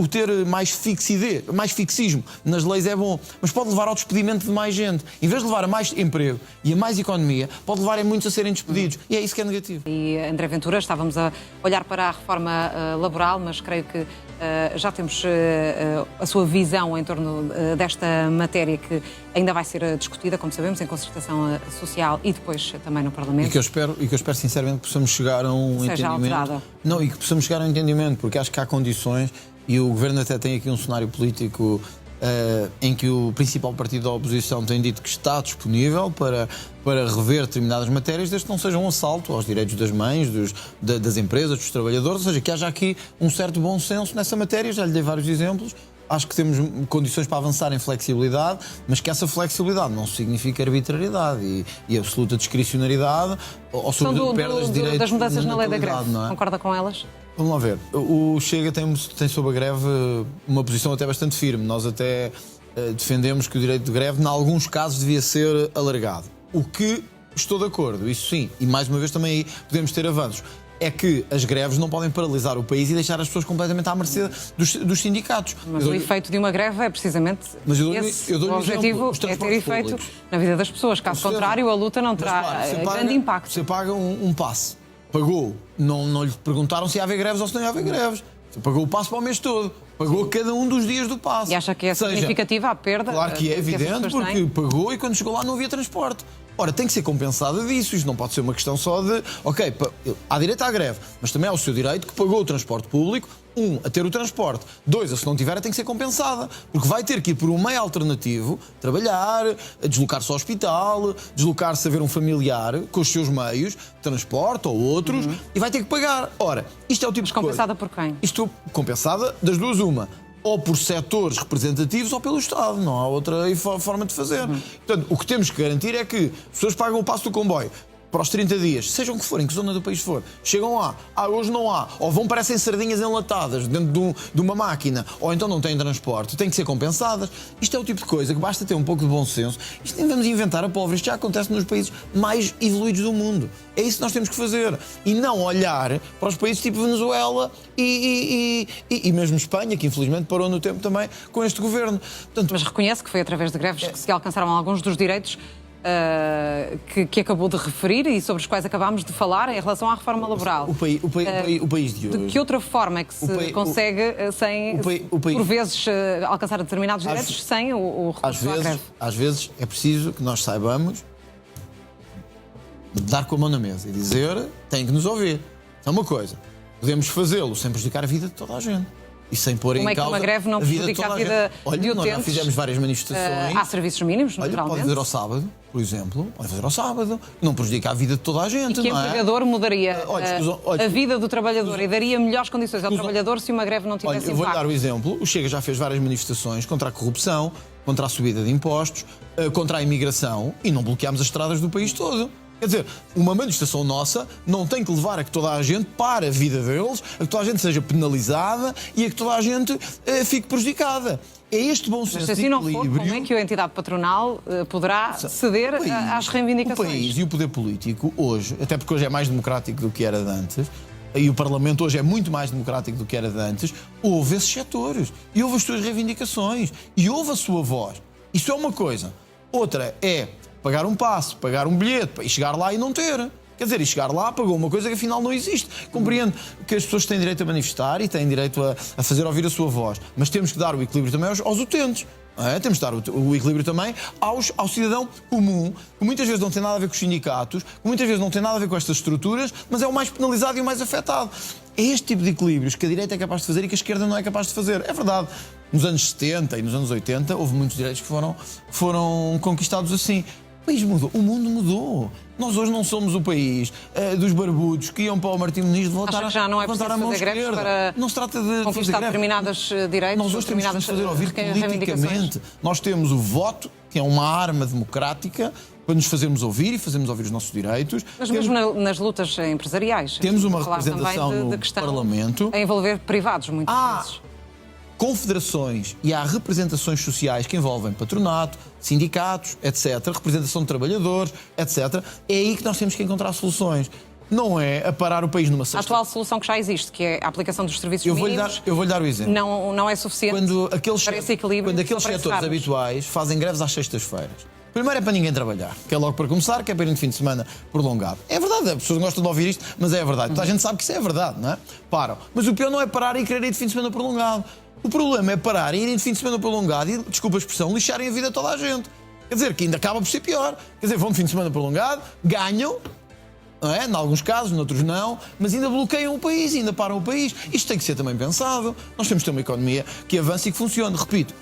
fixismo nas leis é bom, mas pode levar ao despedimento de mais gente. Em vez de levar a mais emprego e a mais economia, pode levar a muitos a serem despedidos. E é isso que é negativo. E André Ventura, estávamos a olhar para a reforma laboral, mas creio que já temos a sua visão em torno desta matéria que ainda vai ser discutida, como sabemos, em concertação social e depois também no Parlamento. E que eu espero sinceramente que possamos chegar a um entendimento. Alterada. Não, e que possamos chegar a um entendimento, porque acho que há condições e o Governo até tem aqui um cenário político em que o principal partido da oposição tem dito que está disponível para rever determinadas matérias, desde que não seja um assalto aos direitos das mães, das empresas, dos trabalhadores, ou seja, que haja aqui um certo bom senso nessa matéria. Já lhe dei vários exemplos. Acho que temos condições para avançar em flexibilidade, mas que essa flexibilidade não significa arbitrariedade e absoluta discricionariedade ou sobre perdas de direitos. Das mudanças na lei da greve, concorda com elas? Vamos lá ver. O Chega tem sobre a greve uma posição até bastante firme. Nós até defendemos que o direito de greve, em alguns casos, devia ser alargado. O que estou de acordo, isso sim, e mais uma vez também aí podemos ter avanços. É que as greves não podem paralisar o país e deixar as pessoas completamente à mercê dos sindicatos. Mas o efeito de uma greve é precisamente esse. O objetivo é ter efeito na vida das pessoas. Caso contrário, a luta não terá grande impacto. Você paga um passe, pagou, não lhe perguntaram se ia haver greves ou se não ia haver greves. Você pagou o passe para o mês todo, pagou cada um dos dias do passe. E acha que é significativa a perda? Claro que é evidente, porque pagou e quando chegou lá não havia transporte. Ora, tem que ser compensada disso. Isto não pode ser uma questão só de... Ok, há direito à greve, mas também há o seu direito que pagou o transporte público, a ter o transporte. 2, se não tiver, tem que ser compensada. Porque vai ter que ir por um meio alternativo, trabalhar, deslocar-se ao hospital, deslocar-se a ver um familiar com os seus meios, transporte ou outros, e vai ter que pagar. Ora, isto é o tipo de coisa... Compensada por quem? Isto compensada das duas uma. ou por setores representativos ou pelo Estado. Não há outra forma de fazer. Portanto, o que temos que garantir é que as pessoas pagam o passo do comboio para os 30 dias, sejam que forem, que zona do país for, chegam lá, hoje não há, ou vão parecem sardinhas enlatadas dentro de uma máquina, ou então não têm transporte, têm que ser compensadas. Isto é o tipo de coisa que basta ter um pouco de bom senso. Isto nem vamos inventar a pólvora, isto já acontece nos países mais evoluídos do mundo. É isso que nós temos que fazer. E não olhar para os países tipo Venezuela e mesmo Espanha, que infelizmente parou no tempo também com este governo. Portanto, mas reconhece que foi através de greves que se alcançaram alguns dos direitos que acabou de referir e sobre os quais acabámos de falar em relação à reforma laboral. O país de hoje... De que outra forma é que se consegue, por vezes, alcançar determinados direitos sem o recurso à greve? Às vezes é preciso que nós saibamos dar com a mão na mesa e dizer, tem que nos ouvir. É uma coisa. Podemos fazê-lo sem prejudicar a vida de toda a gente. E sem pôr em causa uma greve não prejudica a vida de utentes? Nós já fizemos várias manifestações. Há serviços mínimos, naturalmente. Pode fazer ao sábado, por exemplo. Pode fazer ao sábado. Não prejudica a vida de toda a gente. E que empregador mudaria a vida do trabalhador e daria melhores condições ao trabalhador se uma greve não tivesse impacto? Eu vou-lhe dar o exemplo. O Chega já fez várias manifestações contra a corrupção, contra a subida de impostos, contra a imigração e não bloqueámos as estradas do país todo. Quer dizer, uma manifestação nossa não tem que levar a que toda a gente pare a vida deles, a que toda a gente seja penalizada e a que toda a gente fique prejudicada. É este bom senso de equilíbrio... Mas se assim não for, como é que a entidade patronal poderá ceder às reivindicações? O país e o poder político hoje, até porque hoje é mais democrático do que era de antes, e o Parlamento hoje é muito mais democrático do que era de antes, houve esses setores, e houve as suas reivindicações, e houve a sua voz. Isso é uma coisa. Outra é pagar um passe, pagar um bilhete e chegar lá e não ter. Quer dizer, e chegar lá pagou uma coisa que afinal não existe. Compreendo que as pessoas têm direito a manifestar e têm direito a fazer ouvir a sua voz, mas temos que dar o equilíbrio também aos utentes. Temos que dar o equilíbrio também ao cidadão comum, que muitas vezes não tem nada a ver com os sindicatos, que muitas vezes não tem nada a ver com estas estruturas, mas é o mais penalizado e o mais afetado. É este tipo de equilíbrios que a direita é capaz de fazer e que a esquerda não é capaz de fazer. É verdade. Nos anos 70 e nos anos 80 houve muitos direitos que foram conquistados assim. O país mudou, o mundo mudou. Nós hoje não somos o país dos barbudos que iam para o Martim Muniz de voltar já não é preciso a mão fazer greves esquerda. para não se trata de conquistar determinados direitos. Nós hoje temos que fazer ouvir politicamente. Nós temos o voto, que é uma arma democrática, para nos fazermos ouvir e fazermos ouvir os nossos direitos. Mas mesmo nas lutas empresariais. Temos uma representação no Parlamento. A envolver privados, muitas vezes. Confederações e há representações sociais que envolvem patronato, sindicatos, etc., representação de trabalhadores, etc. É aí que nós temos que encontrar soluções. Não é a parar o país numa sexta... A atual solução que já existe, que é a aplicação dos serviços mínimos... Eu vou-lhe dar o exemplo. Não é suficiente para esse equilíbrio. Quando aqueles setores habituais fazem greves às sextas-feiras. Primeiro é para ninguém trabalhar, que é logo para começar, que é para ir no fim de semana prolongado. É verdade, as pessoas gostam de ouvir isto, mas é verdade. Toda a gente sabe que isso é verdade, não é? Param. Mas o pior não é parar e querer ir de fim de semana prolongado. O problema é parar e irem de fim de semana prolongado e, desculpa a expressão, lixarem a vida de toda a gente. Quer dizer, que ainda acaba por ser pior. Quer dizer, vão de fim de semana prolongado, ganham, não é? Em alguns casos, noutros não, mas ainda bloqueiam o país, ainda param o país. Isto tem que ser também pensado. Nós temos que ter uma economia que avance e que funcione. Repito,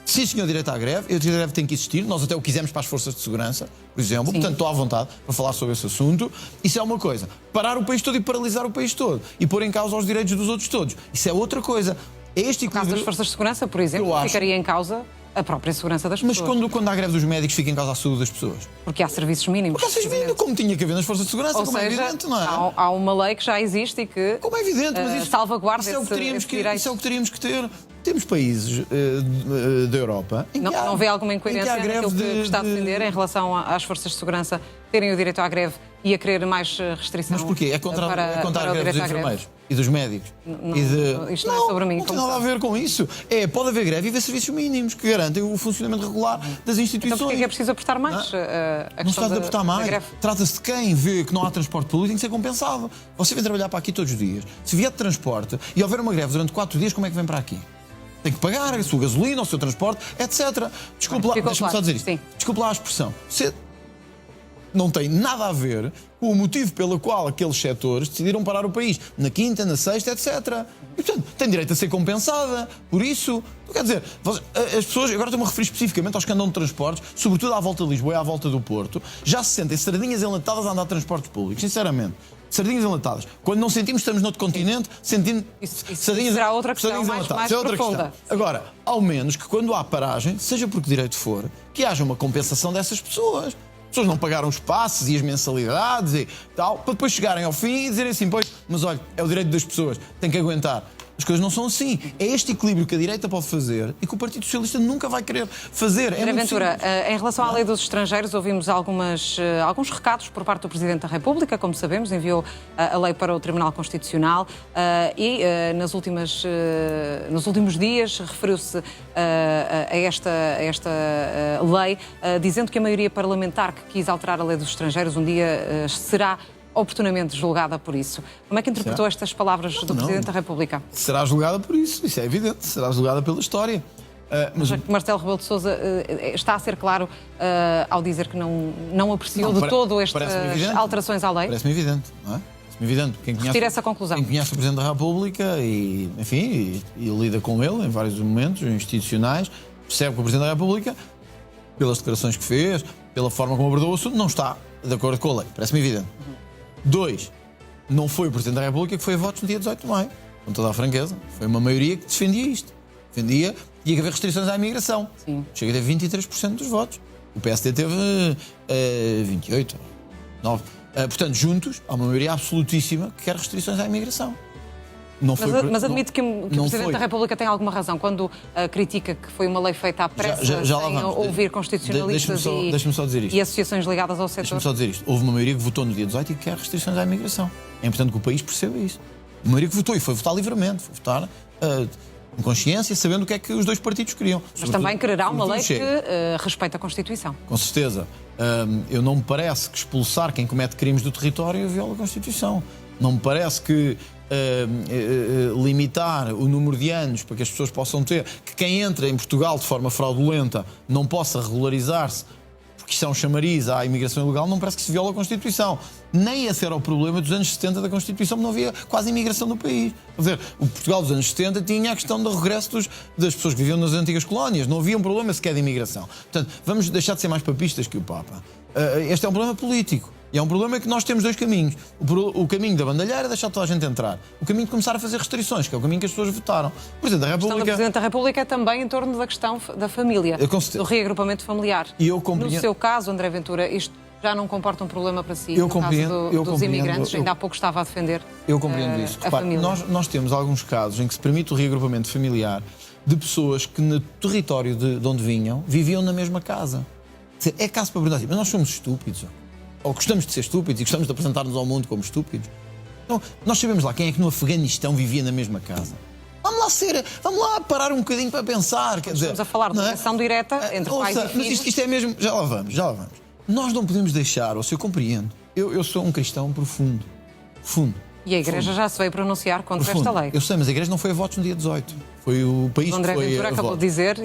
sim, senhor, direito à greve. O direito à greve tem que existir. Nós até o quisemos para as forças de segurança, por exemplo. Sim. Portanto, estou à vontade para falar sobre esse assunto. Isso é uma coisa. Parar o país todo e paralisar o país todo. E pôr em causa os direitos dos outros todos. Isso é outra coisa. No caso das forças de segurança, por exemplo, ficaria em causa a própria segurança das pessoas. Mas quando há greve dos médicos, fica em causa a saúde das pessoas? Porque há serviços mínimos. Porque há serviços mínimos, como tinha que haver nas forças de segurança, como é evidente, não é? Há uma lei que já existe e que como é evidente, mas isso, salvaguarda isso é o que teríamos que ter. Temos países da Europa em que não vê alguma incoerência naquilo que está a defender em relação às forças de segurança terem o direito à greve e a querer mais restrição. Mas porquê? É contra a greve dos enfermeiros e dos médicos. Isto não é sobre mim. Não tem nada a ver com isso. Pode haver greve e haver serviços mínimos que garantem o funcionamento regular das instituições. Então porquê é preciso apertar mais a não se trata de apertar mais. Trata-se de quem vê que não há transporte público tem que ser compensado. Você vem trabalhar para aqui todos os dias. Se vier de transporte e houver uma greve durante 4 dias, como é que vem para aqui? Tem que pagar a sua gasolina, o seu transporte, etc. Desculpe lá, deixa-me só dizer isto. Sim. Desculpe lá a expressão. Você não tem nada a ver com o motivo pelo qual aqueles setores decidiram parar o país. Na quinta, na sexta, etc. E, portanto, tem direito a ser compensada. Por isso, quer dizer, as pessoas, agora estou-me a referir especificamente aos que andam de transportes, sobretudo à volta de Lisboa e à volta do Porto, já se sentem sardinhas enlatadas a andar de transportes públicos, sinceramente. sardinhas enlatadas. Quando não sentimos que estamos noutro continente, sentimos Isso será outra questão mais profunda. Agora, ao menos que quando há paragem, seja por que direito for, que haja uma compensação dessas pessoas. As pessoas não pagaram os passes e as mensalidades e tal, para depois chegarem ao fim e dizerem assim, pois, mas olha, é o direito das pessoas, tem que aguentar. As coisas não são assim. É este equilíbrio que a direita pode fazer e que o Partido Socialista nunca vai querer fazer. André Ventura, em relação à lei dos estrangeiros, ouvimos alguns recados por parte do Presidente da República, como sabemos, enviou a lei para o Tribunal Constitucional e nos últimos dias referiu-se a esta lei, dizendo que a maioria parlamentar que quis alterar a lei dos estrangeiros um dia será oportunamente julgada por isso. Como é que interpretou estas palavras do Presidente da República? Será julgada por isso é evidente. Será julgada pela história. Mas Marcelo Rebelo de Sousa está a ser claro ao dizer que não apreciou de todo estas alterações à lei? Parece-me evidente, não é? Parece-me evidente. Retira essa conclusão. Quem conhece o Presidente da República e lida com ele em vários momentos institucionais, percebe que o Presidente da República, pelas declarações que fez, pela forma como abordou o assunto, não está de acordo com a lei. Parece-me evidente. 2. Não foi o Presidente da República que foi a votos no dia 18 de maio. Com toda a franqueza. Foi uma maioria que defendia isto. Defendia que tinha que haver restrições à imigração. Sim. Chega a ter 23% dos votos. O PSD teve 28, 9. Portanto, juntos, há uma maioria absolutíssima que quer restrições à imigração. Mas admite que o Presidente da República tem alguma razão quando critica que foi uma lei feita à pressa, sem ouvir constitucionalistas e associações ligadas ao setor? Deixa-me só dizer isto. Houve uma maioria que votou no dia 18 e que quer restrições à imigração. É importante que o país perceba isso. Uma maioria que votou e foi votar livremente, foi votar com consciência, sabendo o que é que os dois partidos queriam. Mas também quererá uma lei que respeite a Constituição. Com certeza. Eu não me parece que expulsar quem comete crimes do território viola a Constituição. Não me parece que limitar o número de anos para que as pessoas possam ter, que quem entra em Portugal de forma fraudulenta não possa regularizar-se, porque isto é um chamariz à imigração ilegal, não parece que se viola a Constituição. Nem esse era o problema dos anos 70 da Constituição, porque não havia quase imigração no país. Quer dizer, o Portugal dos anos 70 tinha a questão do regresso das pessoas que viviam nas antigas colónias. Não havia um problema sequer de imigração. Portanto, vamos deixar de ser mais papistas que o Papa. Este é um problema político. E é um problema que nós temos dois caminhos. O caminho da bandalheira é deixar toda a gente entrar. O caminho de começar a fazer restrições, que é o caminho que as pessoas votaram. O Presidente da República... A questão do Presidente da República é também em torno da questão da família, do reagrupamento familiar. No seu caso, André Ventura, isto já não comporta um problema para si? No caso dos imigrantes, ainda há pouco estava a defender Eu compreendo isso. A família. Nós temos alguns casos em que se permite o reagrupamento familiar de pessoas que no território de onde vinham, viviam na mesma casa. É caso para perguntar assim, mas nós somos estúpidos. Ou gostamos de ser estúpidos e gostamos de apresentar-nos ao mundo como estúpidos. Então, nós sabemos lá quem é que no Afeganistão vivia na mesma casa. Vamos lá parar um bocadinho para pensar. Estamos a falar de relação direta entre pais e filhos. Mas isto é mesmo... Já lá vamos. Nós não podemos deixar, ou se eu compreendo, eu sou um cristão profundo. E a Igreja já se veio pronunciar contra esta lei. Eu sei, mas a Igreja não foi a votos no dia 18. Foi o país que foi a votos. André Ventura acabou de dizer,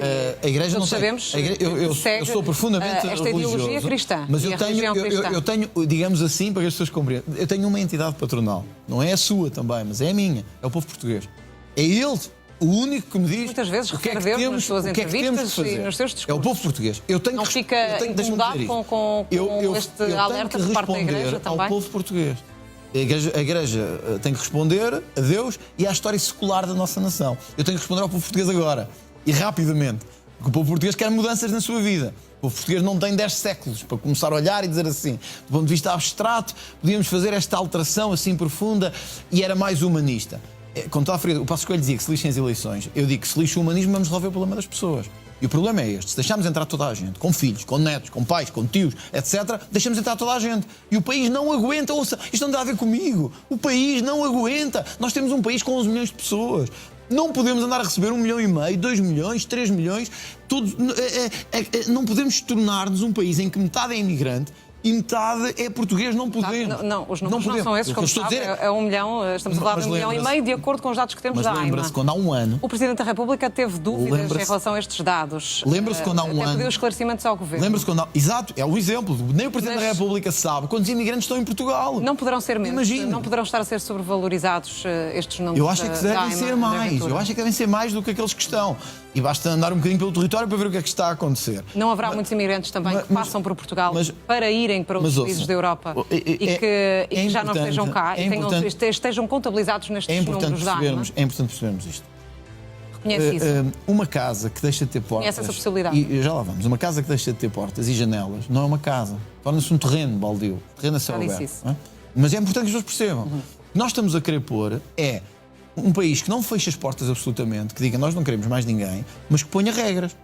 a Igreja não sabemos, eu sou profundamente esta religioso, ideologia cristã. Mas eu tenho, digamos assim, para que as pessoas compreendam, eu tenho uma entidade patronal. Não é a sua também, mas é a minha. É o povo português. É ele o único que me diz muitas vezes o que é que temos, nas suas entrevistas e nos seus discursos. É o povo português. Não fica incomodado com este alerta por parte da Igreja também? Ao povo português. A Igreja tem que responder a Deus e à história secular da nossa nação. Eu tenho que responder ao povo português agora. E rapidamente. Porque o povo português quer mudanças na sua vida. O povo português não tem 10 séculos para começar a olhar e dizer assim. Do ponto de vista abstrato, podíamos fazer esta alteração assim profunda e era mais humanista. Quando estava a referir, o Passos Coelho dizia que se lixem as eleições. Eu digo que se lixa o humanismo, vamos resolver o problema das pessoas. E o problema é este, se deixarmos entrar toda a gente, com filhos, com netos, com pais, com tios, etc., deixamos entrar toda a gente. E o país não aguenta, ouça, isto não tem a ver comigo, o país não aguenta. Nós temos um país com 11 milhões de pessoas. Não podemos andar a receber 1,5 milhão, 2 milhões, 3 milhões, não podemos tornar-nos um país em que metade é imigrante e metade é português, não podemos. Não, os números não são esses, como sabe, é 1 milhão, estamos a falar de 1,5 milhão, de acordo com os dados que temos da AIMA. Mas lembra-se quando há um ano... O Presidente da República teve dúvidas em relação a estes dados. Lembra-se quando há um ano... pediu esclarecimentos ao Governo. Lembra-se quando há... Exato, é um exemplo. Nem o Presidente da República sabe quantos imigrantes estão em Portugal. Não poderão ser menos. Imagina. Não poderão estar a ser sobrevalorizados estes números. Eu acho que devem ser mais. Eu acho que devem ser mais do que aqueles que estão. E basta andar um bocadinho pelo território para ver o que é que está a acontecer. Não haverá muitos imigrantes também que passam por Portugal para irem olhem para outros países da Europa e que já não estejam cá e estejam contabilizados nestes números da ANMA? É importante percebermos isto. Reconhece isso? Uma casa que deixa de ter portas... Conhece essa possibilidade? E já lá vamos. Uma casa que deixa de ter portas e janelas não é uma casa. Torna-se um terreno baldio. Terreno a céu aberto. Mas é importante que as pessoas percebam. O que nós estamos a querer pôr é um país que não feche as portas absolutamente, que diga nós não queremos mais ninguém, mas que ponha regras.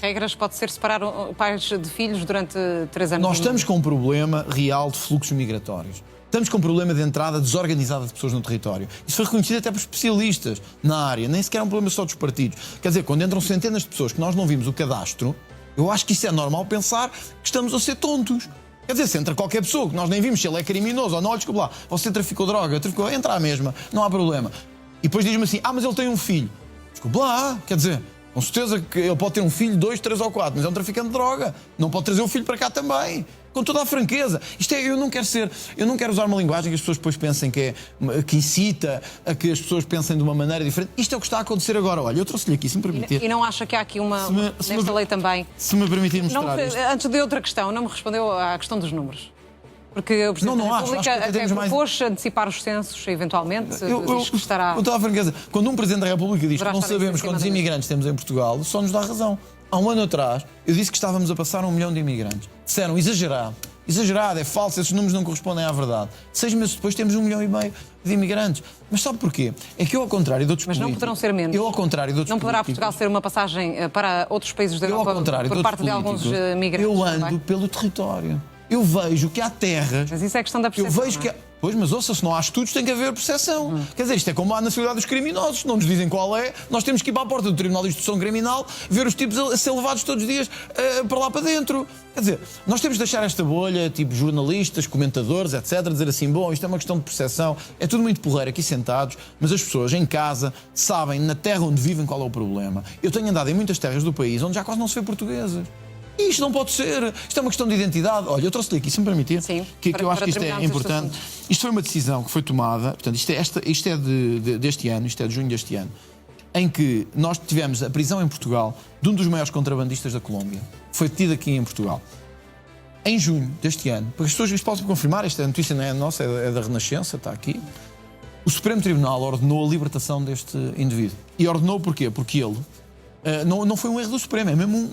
Regras pode ser separar pais de filhos durante 3 anos. Nós estamos com um problema real de fluxos migratórios. Estamos com um problema de entrada desorganizada de pessoas no território. Isso foi reconhecido até por especialistas na área. Nem sequer é um problema só dos partidos. Quer dizer, quando entram centenas de pessoas que nós não vimos o cadastro, eu acho que isso é normal pensar que estamos a ser tontos. Quer dizer, se entra qualquer pessoa que nós nem vimos se ele é criminoso ou não, desculpa lá, você traficou droga, entra à mesma, não há problema. E depois diz-me assim, mas ele tem um filho. Desculpa lá, quer dizer... Com certeza que ele pode ter um filho, 2, 3 ou 4, mas é um traficante de droga. Não pode trazer o filho para cá também. Com toda a franqueza. Eu não quero usar uma linguagem que as pessoas depois pensem que incita a que as pessoas pensem de uma maneira diferente. Isto é o que está a acontecer agora. Olha, eu trouxe-lhe aqui, se me permitir. E não acha que há aqui nesta lei também? Se me permitir mostrar isto. Antes de outra questão, não me respondeu à questão dos números. Porque o Presidente da República até propôs antecipar os censos, eventualmente, diz que estará... Com toda a franqueza, quando um Presidente da República diz que não sabemos quantos imigrantes temos em Portugal, só nos dá razão. Há um ano atrás, eu disse que estávamos a passar 1 milhão de imigrantes. Disseram, exagerado. Exagerado, é falso, esses números não correspondem à verdade. 6 meses depois temos 1,5 milhão de imigrantes. Mas sabe porquê? É que eu, ao contrário de outros políticos... Mas não poderão ser menos. Eu, ao contrário de outros Não poderá Portugal ser uma passagem para outros países da Europa por parte de alguns migrantes? Eu ando pelo território. Eu vejo que há terras... Mas isso é questão da percepção, Pois, mas ouça, se não há estudos tem que haver percepção. Quer dizer, isto é como a nacionalidade dos criminosos. Não nos dizem qual é, nós temos que ir para a porta do Tribunal de Instrução Criminal ver os tipos a ser levados todos os dias para lá para dentro. Quer dizer, nós temos de deixar esta bolha, tipo jornalistas, comentadores, etc., dizer assim, bom, isto é uma questão de percepção, é tudo muito porreiro aqui sentados, mas as pessoas em casa sabem, na terra onde vivem, qual é o problema. Eu tenho andado em muitas terras do país onde já quase não se vê portugueses. Isto não pode ser. Isto é uma questão de identidade. Olha, eu trouxe-lhe aqui, se me permitir, que eu acho que isto é importante. Isto foi uma decisão que foi tomada, portanto, isto é deste ano, isto é de junho deste ano, em que nós tivemos a prisão em Portugal de um dos maiores contrabandistas da Colômbia. Foi detido aqui em Portugal. Em junho deste ano, porque as pessoas possam confirmar, esta notícia não é nossa, é da Renascença, está aqui. O Supremo Tribunal ordenou a libertação deste indivíduo. E ordenou porquê? Porque ele... não foi um erro do Supremo, é mesmo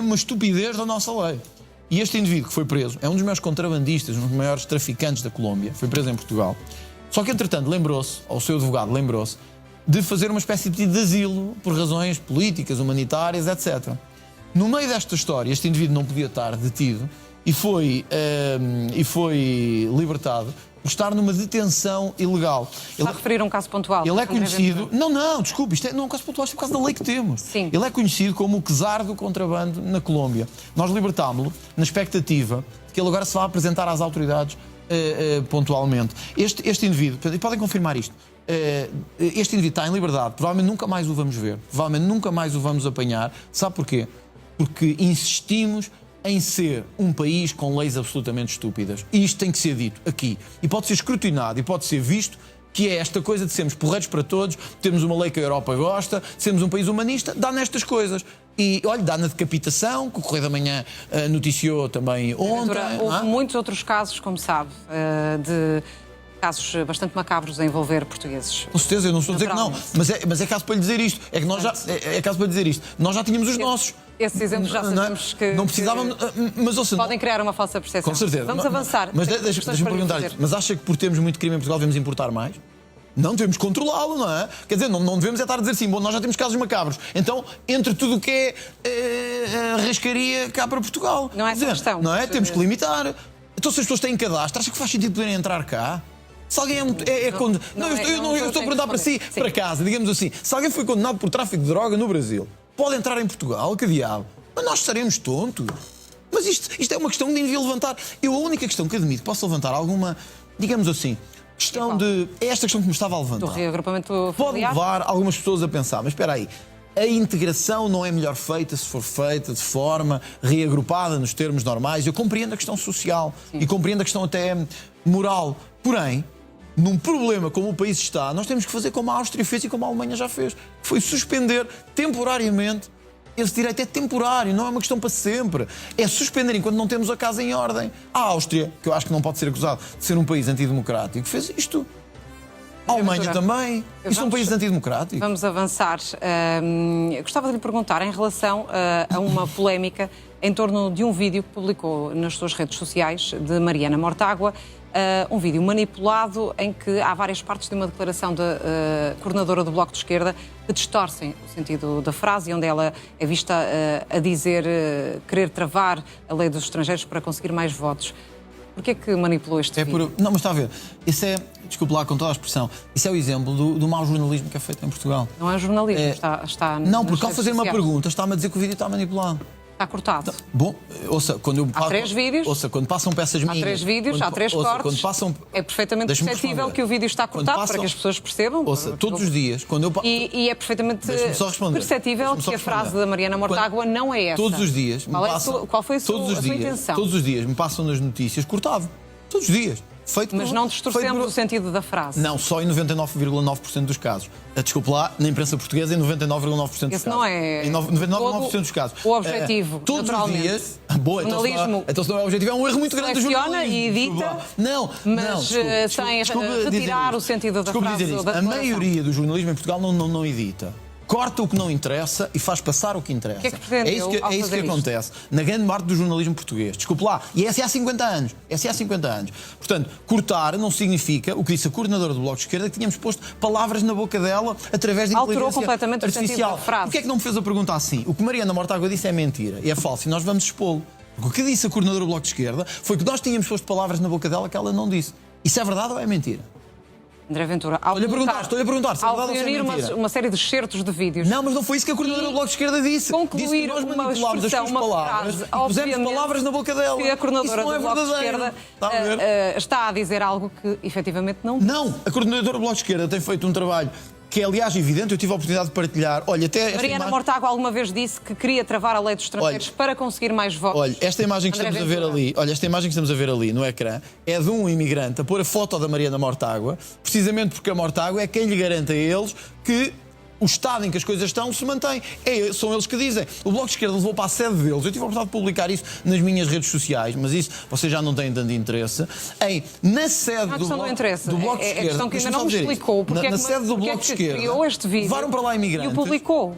uma estupidez da nossa lei. E este indivíduo que foi preso é um dos maiores contrabandistas, um dos maiores traficantes da Colômbia, foi preso em Portugal. Só que, entretanto, lembrou-se, ou o seu advogado lembrou-se, de fazer uma espécie de pedido de asilo por razões políticas, humanitárias, etc. No meio desta história, este indivíduo não podia estar detido e foi libertado por estar numa detenção ilegal. Está a referir a um caso pontual. Ele é conhecido... Não, desculpe, isto não é um caso pontual, isto é por causa da lei que temos. Sim. Ele é conhecido como o czar do contrabando na Colômbia. Nós libertámo-lo na expectativa de que ele agora se vá apresentar às autoridades pontualmente. Este indivíduo, e podem confirmar isto, este indivíduo está em liberdade, provavelmente nunca mais o vamos ver, provavelmente nunca mais o vamos apanhar. Sabe porquê? Porque insistimos em ser um país com leis absolutamente estúpidas. E isto tem que ser dito aqui. E pode ser escrutinado e pode ser visto que é esta coisa de sermos porreiros para todos, termos uma lei que a Europa gosta, sermos um país humanista, dá nestas coisas. E, olha, dá na decapitação, que o Correio da Manhã noticiou também ontem. Houve muitos outros casos, como sabe, de casos bastante macabros a envolver portugueses. Com certeza, eu não estou a dizer que não, mas é caso para lhe dizer isto. É que nós caso para lhe dizer isto. Nós já tínhamos os nossos. Esses exemplos já sabemos que não precisávamos, mas ouça, podem criar uma falsa percepção. Com certeza. Vamos avançar. Mas deixa-me perguntar, mas acha que por termos muito crime em Portugal devemos importar mais? Não, devemos controlá-lo, não é? Quer dizer, não devemos estar a dizer assim, bom, nós já temos casos macabros, então, entre tudo o que é rascaria cá para Portugal. Não é essa questão. Não é? Temos que limitar. Então, se as pessoas têm cadastro, acha que faz sentido poderem entrar cá? Se alguém eu estou a perguntar para si, para casa, digamos assim, se alguém foi condenado por tráfico de droga no Brasil, pode entrar em Portugal, que diabo? Mas nós estaremos tontos. Mas isto é uma questão que nem devia levantar. A única questão que admito que posso levantar alguma, digamos assim, questão de... É esta questão que me estava a levantar. Do reagrupamento familiar? Pode levar algumas pessoas a pensar, mas espera aí, a integração não é melhor feita se for feita de forma reagrupada nos termos normais? Eu compreendo a questão social e compreendo a questão até moral. Porém, num problema como o país está, nós temos que fazer como a Áustria fez e como a Alemanha já fez. Foi suspender temporariamente esse direito é temporário, não é uma questão para sempre. É suspender enquanto não temos a casa em ordem. A Áustria, que eu acho que não pode ser acusado de ser um país antidemocrático, fez isto. A Alemanha também. Isto são países antidemocráticos. Vamos avançar. Gostava de lhe perguntar em relação a uma polémica em torno de um vídeo que publicou nas suas redes sociais de Mariana Mortágua, um vídeo manipulado em que há várias partes de uma declaração da coordenadora do Bloco de Esquerda que distorcem o sentido da frase, onde ela é vista a dizer querer travar a lei dos estrangeiros para conseguir mais votos. Porquê que manipulou este vídeo? Não, mas está a ver. Isso é, desculpe lá com toda a expressão, isso é o exemplo do mau jornalismo que é feito em Portugal. Não é jornalismo, está não, porque ao fazer uma pergunta está-me a dizer que o vídeo está manipulado. Está cortado. Bom, ouça, quando eu há 3 vídeos. Ouça, quando passam peças minhas. Há 3 vídeos, há 3 cortes. Quando passam, é perfeitamente perceptível que o vídeo está cortado para que as pessoas percebam. Ouça, todos os dias, quando eu e é perfeitamente perceptível que a frase da Mariana Mortágua não é essa. Todos os dias. Qual foi a sua intenção? Todos os dias me passam nas notícias cortado. Todos os dias. Mas não distorcemos o sentido da frase. Não, só em 99,9% dos casos. Desculpe lá, na imprensa portuguesa, em 99,9% dos casos. Esse não é. Em 99,9% dos casos. O objetivo. Todos os dias. Boa, então se não é o objetivo, é um erro muito grande do jornalismo. E edita. Mas sem retirar o sentido da frase. Dizer isto. A maioria do jornalismo em Portugal não edita. Corta o que não interessa e faz passar o que interessa. O que é que pretendeu é isso que acontece na grande parte do jornalismo português. Desculpe lá. E essa é há 50 anos. Portanto, cortar não significa, o que disse a coordenadora do Bloco de Esquerda, que tínhamos posto palavras na boca dela através de inteligência artificial. Alterou completamente o sentido da frase. Porquê é que não me fez a pergunta assim? O que Mariana Mortágua disse é mentira e é falso e nós vamos expô-lo. Porque o que disse a coordenadora do Bloco de Esquerda foi que nós tínhamos posto palavras na boca dela que ela não disse. Isso é verdade ou é mentira? André Ventura, estou-lhe a perguntar se é verdade ou se é mentira. Uma série de excertos de vídeos. Não, mas não foi isso que a coordenadora do Bloco de Esquerda disse. Concluir disse que nós uma manipulámos as suas palavras frase, e pusemos palavras na boca dela. Que a coordenadora isso não do Bloco de Esquerda está a dizer algo que efetivamente não disse. Não, a coordenadora do Bloco de Esquerda tem feito um trabalho que é, aliás, evidente, eu tive a oportunidade de partilhar. Olha, até Mariana Mortágua alguma vez disse que queria travar a lei dos estrangeiros para conseguir mais votos. Olha, esta imagem que estamos a ver ali no ecrã é de um imigrante a pôr a foto da Mariana Mortágua, precisamente porque a Mortágua é quem lhe garante a eles que o estado em que as coisas estão se mantém. São eles que dizem. O Bloco de Esquerda levou para a sede deles. Eu tive a oportunidade de publicar isso nas minhas redes sociais, mas isso vocês já não têm tanto interesse. Na sede do Bloco de Esquerda... É a questão que ainda não me explicou. Na sede do Bloco de Esquerda... criou este vídeo levaram para lá imigrantes. E o publicou.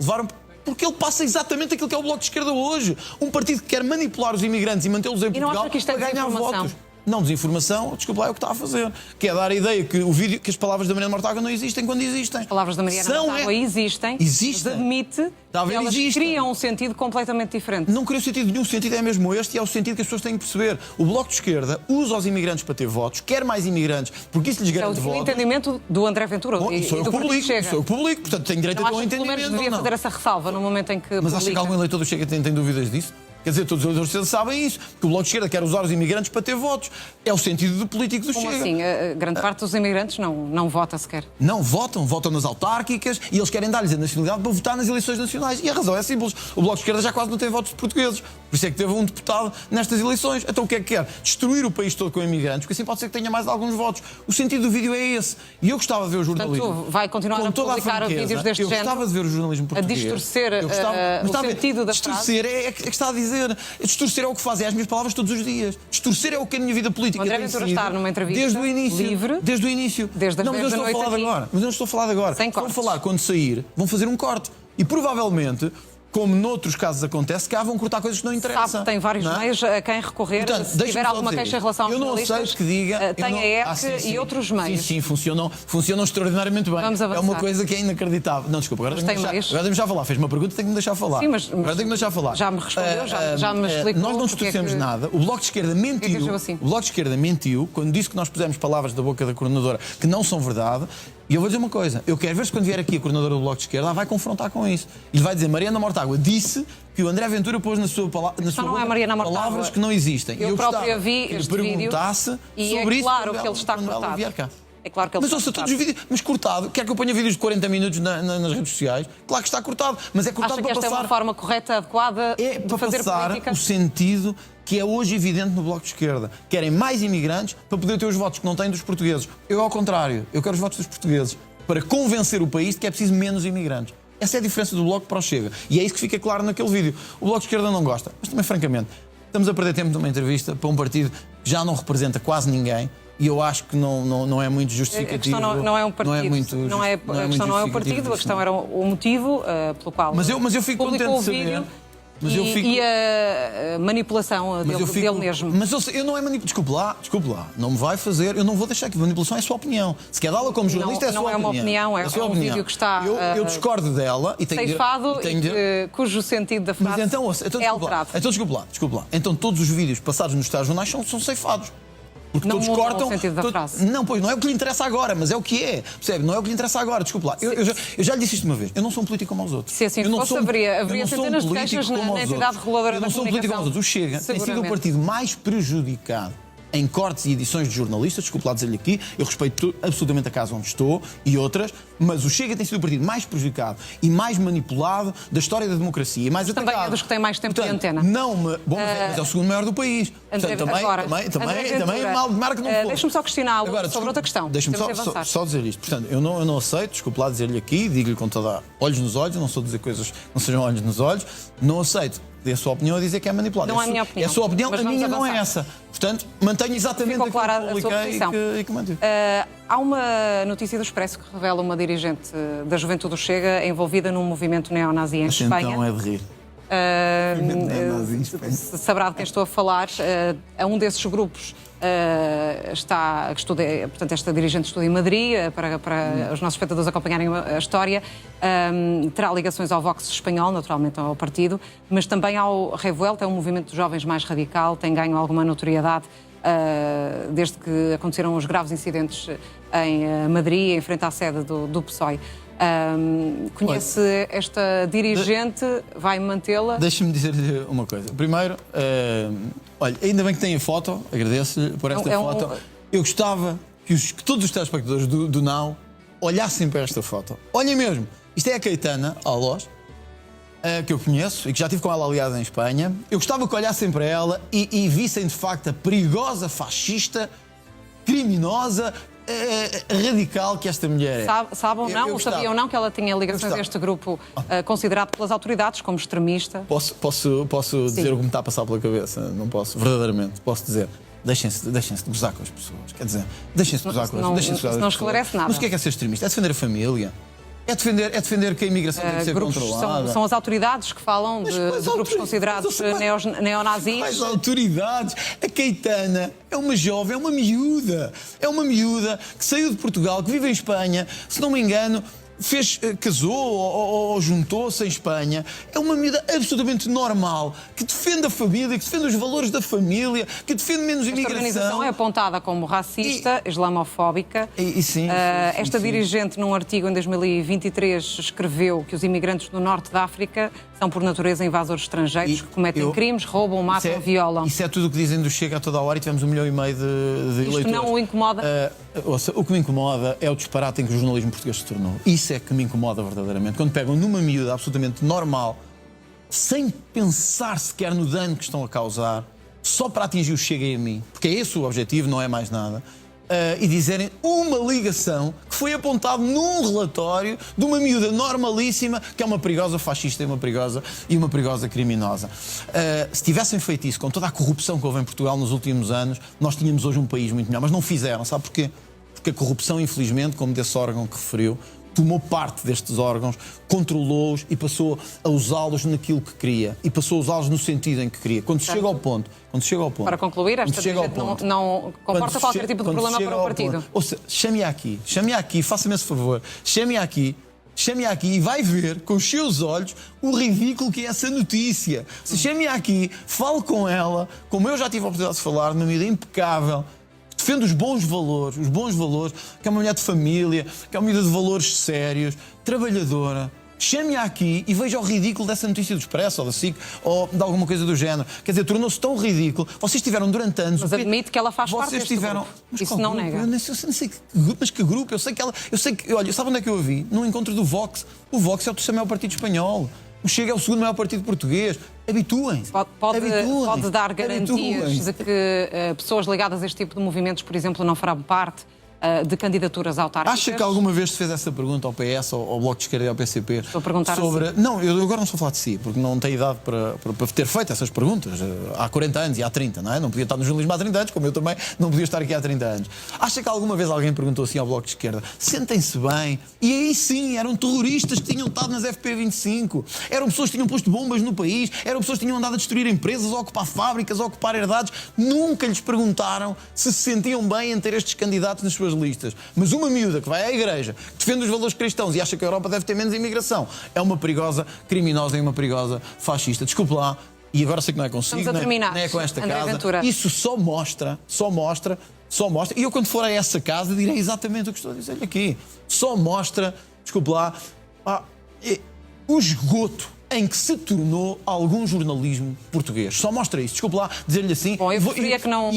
Porque ele passa exatamente aquilo que é o Bloco de Esquerda hoje. Um partido que quer manipular os imigrantes e mantê-los em Portugal para ganhar votos. Não, desinformação, desculpa lá, é o que está a fazer. Que é dar a ideia que o vídeo, que as palavras da Mariana Mortágua não existem quando existem. As palavras da Mariana Mortágua existem. Mas admite que elas criam um sentido completamente diferente. Não cria sentido nenhum, o sentido é mesmo este e é o sentido que as pessoas têm que perceber. O Bloco de Esquerda usa os imigrantes para ter votos, quer mais imigrantes, porque isso lhes garante votos. É o entendimento do André Ventura. Sou eu que publico, portanto tenho direito a ter um entendimento. Pelo menos devia fazer essa ressalva no momento em que Mas acha que algum eleitor do Chega tem dúvidas disso? Quer dizer, todos os eleitores sabem isso, que o Bloco de Esquerda quer usar os imigrantes para ter votos. É o sentido do político do Chega. Como assim? A grande parte dos imigrantes não vota sequer. Não votam nas autárquicas e eles querem dar-lhes a nacionalidade para votar nas eleições nacionais. E a razão é simples. O Bloco de Esquerda já quase não tem votos de portugueses. Por isso é que teve um deputado nestas eleições. Então o que é que quer? Destruir o país todo com imigrantes, porque assim pode ser que tenha mais alguns votos. O sentido do vídeo é esse. E eu gostava de ver o jornalismo. Portanto, vai continuar a publicar vídeos deste género. Eu gostava de ver o jornalismo português. A distorcer o sentido da frase. Distorcer é que está a dizer. Distorcer é o que faz, é as minhas palavras todos os dias. Distorcer é o que a minha vida política tem sido. Está numa entrevista desde o início. Livre. Desde o início. Desde as 10 da noite aqui. Mas eu não estou a falar de agora. Sem vão falar quando sair, vão fazer um corte. E provavelmente, como noutros casos acontece, cá vão cortar coisas que não interessam. Sabe que tem vários meios a quem recorrer. Portanto, se tiver alguma queixa em relação aos jornalistas, eu não sei que diga, tem a ERC e outros meios. Sim, funcionam extraordinariamente bem. Vamos avançar. É uma coisa que é inacreditável. Não, desculpa, agora tenho que me deixar falar. Fez uma pergunta, tenho que me deixar falar. Sim, mas agora tenho que me deixar falar. Já me respondeu, já me explicou. Nós não distorcemos nada. O Bloco de Esquerda mentiu. Assim? O Bloco de Esquerda mentiu quando disse que nós pusemos palavras da boca da coordenadora que não são verdade. E eu vou dizer uma coisa, eu quero ver se quando vier aqui a coordenadora do Bloco de Esquerda, ela vai confrontar com isso. E lhe vai dizer, Mariana Mortágua disse que o André Ventura pôs na sua boca palavras que não existem. Eu própria vi este vídeo e é claro que ele está cortado. É claro que ele mas ouça, todos os vídeos, mas cortado. Quer que eu ponha vídeos de 40 minutos nas redes sociais? Claro que está cortado, mas é cortado para passar... Acha que esta é uma forma correta, adequada de fazer política? O sentido que é hoje evidente no Bloco de Esquerda. Querem mais imigrantes para poder ter os votos que não têm dos portugueses. Eu, ao contrário, eu quero os votos dos portugueses para convencer o país de que é preciso menos imigrantes. Essa é a diferença do Bloco para o Chega. E é isso que fica claro naquele vídeo. O Bloco de Esquerda não gosta. Mas também, francamente, estamos a perder tempo numa entrevista para um partido que já não representa quase ninguém. E eu acho que não é muito justificativo. A questão não é um partido. A questão não é o partido, a questão era o motivo pelo qual mas eu fico contente de saber. E a manipulação dele mesmo. Mas eu não é manipulação. Desculpe lá. Não me vai fazer. Eu não vou deixar que manipulação é a sua opinião. Se quer dá-la como jornalista, é a sua opinião. Não é uma opinião, é um vídeo que está. Eu discordo dela e tenho ceifado, cujo sentido da frase é alterado. Então, desculpe lá. Então, todos os vídeos passados nos Estados Jornais são ceifados. Porque não todos mudam cortam. O sentido da frase. Não, pois não é o que lhe interessa agora, mas é o que é. Percebe? Não é o que lhe interessa agora. Desculpe lá. Eu já lhe disse isto uma vez. Eu não sou um político como os outros. Se assim fosse, haveria centenas de queixas na entidade reguladora da comunicação. Eu não sou um político como os outros. O Chega tem sido o partido mais prejudicado em cortes e edições de jornalistas, desculpe lá dizer-lhe aqui, eu respeito absolutamente a casa onde estou e outras, mas o Chega tem sido o partido mais prejudicado e mais manipulado da história da democracia. Mais mas também é dos que tem mais tempo de antena. Não me... Bom, mas é o segundo maior do país. Portanto, também mal de marca não foi. Deixa-me só questioná-lo sobre outra questão. Deixa-me só dizer isto. Portanto, eu não aceito, desculpe lá dizer-lhe aqui, digo-lhe com toda olhos nos olhos, não estou a dizer coisas que não sejam olhos nos olhos, não aceito a sua opinião a dizer que é manipulado. Não é a minha opinião. É a sua opinião, a minha não é essa. Portanto, mantenho exatamente aquilo que publiquei e que mantive. Há uma notícia do Expresso que revela uma dirigente da Juventude do Chega envolvida num movimento neonazi em Espanha. Então é de rir. Saberá de quem estou a falar. A um desses grupos portanto, esta dirigente estuda em Madrid, para os nossos espectadores acompanharem a história. Terá ligações ao Vox espanhol, naturalmente ao partido, mas também ao Revuelta, é um movimento de jovens mais radical, tem ganho alguma notoriedade desde que aconteceram os graves incidentes em Madrid, em frente à sede do PSOE. Conhece esta dirigente? Vai mantê-la? Deixa-me dizer-lhe uma coisa. Primeiro, olha, ainda bem que tem a foto, agradeço-lhe por esta foto. Eu gostava que todos os telespectadores do Now olhassem para esta foto. Olhem mesmo. Isto é a Caetana Alós, que eu conheço e que já estive com ela, aliás, em Espanha. Eu gostava que olhassem para ela e vissem, de facto, a perigosa fascista, criminosa, radical que esta mulher é. Sabem ou não, ou sabiam não que ela tinha ligações a este grupo considerado pelas autoridades como extremista? Posso dizer o que me está a passar pela cabeça? Não posso, verdadeiramente. Posso dizer, deixem-se de gozar com as pessoas. Quer dizer, deixem-se de gozar com as pessoas. Isso não esclarece nada. Mas o que é ser extremista? É defender a família. É defender que a imigração tem que ser controlada. São as autoridades que falam de grupos considerados neonazis. As autoridades. A Caetana é uma jovem, é uma miúda. É uma miúda que saiu de Portugal, que vive em Espanha, se não me engano, casou ou juntou-se em Espanha. É uma miúda absolutamente normal, que defende a família, que defende os valores da família, que defende menos imigração. Esta organização é apontada como racista, islamofóbica. Sim, esta dirigente, num artigo em 2023, escreveu que os imigrantes do norte da África são, por natureza, invasores estrangeiros que cometem crimes, roubam, matam, violam. Isso é tudo o que dizem do Chega a toda a hora e tivemos 1,5 milhão de eleitores. Isto não o incomoda? O que me incomoda é o disparate em que o jornalismo português se tornou. Isso é que me incomoda verdadeiramente. Quando pegam numa miúda absolutamente normal, sem pensar sequer no dano que estão a causar, só para atingir o Chega e a mim, porque é esse o objetivo, não é mais nada, e dizerem uma ligação que foi apontado num relatório de uma miúda normalíssima, que é uma perigosa fascista e uma perigosa criminosa. Se tivessem feito isso com toda a corrupção que houve em Portugal nos últimos anos, nós tínhamos hoje um país muito melhor, mas não fizeram, sabe porquê? Porque a corrupção, infelizmente, como desse órgão que referiu, tomou parte destes órgãos, controlou-os e passou a usá-los naquilo que queria. E passou a usá-los no sentido em que queria. Quando se chega ao ponto... Para concluir, esta dirigente não comporta qualquer tipo de problema para o partido. Ou seja, chame-a aqui, faça-me esse favor, chame-a aqui e vai ver com os seus olhos o ridículo que é essa notícia. Se chame-a aqui, fale com ela, como eu já tive a oportunidade de falar, de uma medida impecável, defende os bons valores, que é uma mulher de família, que é uma mulher de valores sérios, trabalhadora. Chame-a aqui e veja o ridículo dessa notícia do Expresso, ou da SIC, ou de alguma coisa do género. Quer dizer, tornou-se tão ridículo. Vocês tiveram durante anos... Mas admite que ela faz parte deste grupo. Isso não nega. Eu não sei que grupo, mas que grupo? Eu sei que... Olha, sabe onde é que eu a vi? Num encontro do Vox. O Vox é o terceiro maior partido espanhol. O Chega é o segundo maior partido português. Habituem-se. Pode dar garantias de que pessoas ligadas a este tipo de movimentos, por exemplo, não farão parte de candidaturas autárquicas. Acha que alguma vez se fez essa pergunta ao PS, ao Bloco de Esquerda e ao PCP? Estou a perguntar sobre... assim. Não, eu agora não estou a falar de si, porque não tenho idade para ter feito essas perguntas. Há 40 anos e há 30, não é? Não podia estar no jornalismo há 30 anos, como eu também não podia estar aqui há 30 anos. Acha que alguma vez alguém perguntou assim ao Bloco de Esquerda: sentem-se bem? E aí sim, eram terroristas que tinham estado nas FP25, eram pessoas que tinham posto bombas no país, eram pessoas que tinham andado a destruir empresas, a ocupar fábricas, a ocupar herdades. Nunca lhes perguntaram se sentiam bem em ter estes candidatos nas suas listas. Mas uma miúda que vai à igreja, que defende os valores cristãos e acha que a Europa deve ter menos imigração, é uma perigosa criminosa e uma perigosa fascista. Desculpe lá, e agora sei que não é consigo, nem é com esta André casa. Ventura. Isso só mostra, e eu quando for a essa casa direi exatamente o que estou a dizer-lhe aqui. Só mostra, desculpe lá, o esgoto em que se tornou algum jornalismo português. Só mostra isso. Desculpe lá dizer-lhe assim. Bom, eu preferia que não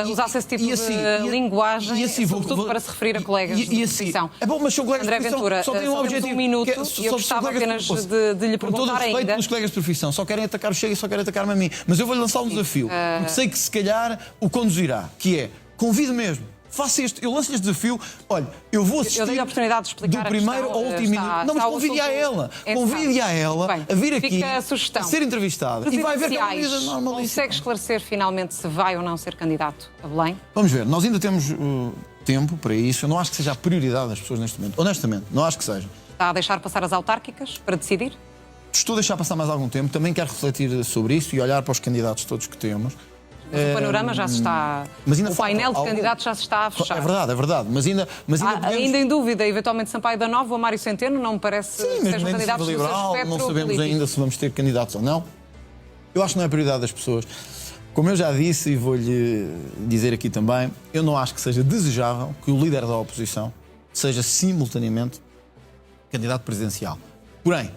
usasse esse tipo de linguagem, sobretudo para se referir a colegas de profissão. É bom, mas são colegas André de profissão. Ventura, Só têm um objetivo. Um minuto, e eu gostava apenas de lhe perguntar com todo respeito ainda. pelos colegas de profissão, só querem atacar o Chega e só querem atacar-me a mim. Mas eu vou-lhe lançar um desafio, porque sei que se calhar o conduzirá, que é, convido mesmo. Faça este, eu lanço-lhe este desafio. Olha, eu vou assistir. Eu dei a oportunidade de explicar do primeiro ao último minuto. Não, mas convide-a ela. Convide-a ela a vir aqui a ser entrevistada. E vai ver que é uma medida normalíssima. Consegue esclarecer finalmente se vai ou não ser candidato a Belém? Vamos ver, nós ainda temos tempo para isso. Eu não acho que seja a prioridade das pessoas neste momento. Honestamente, não acho que seja. Está a deixar passar as autárquicas para decidir? Estou a deixar passar mais algum tempo. Também quero refletir sobre isso e olhar para os candidatos todos que temos. Mas o panorama já se está... o painel de candidatos já se está a fechar. É verdade. Mas ainda ainda em dúvida, eventualmente Sampaio da Nova ou Mário Centeno, não me parece que sejam candidatos do seu espectro não sabemos político. ainda se vamos ter candidatos ou não. Eu acho que não é a prioridade das pessoas. Como eu já disse e vou-lhe dizer aqui também, eu não acho que seja desejável que o líder da oposição seja simultaneamente candidato presidencial. Porém,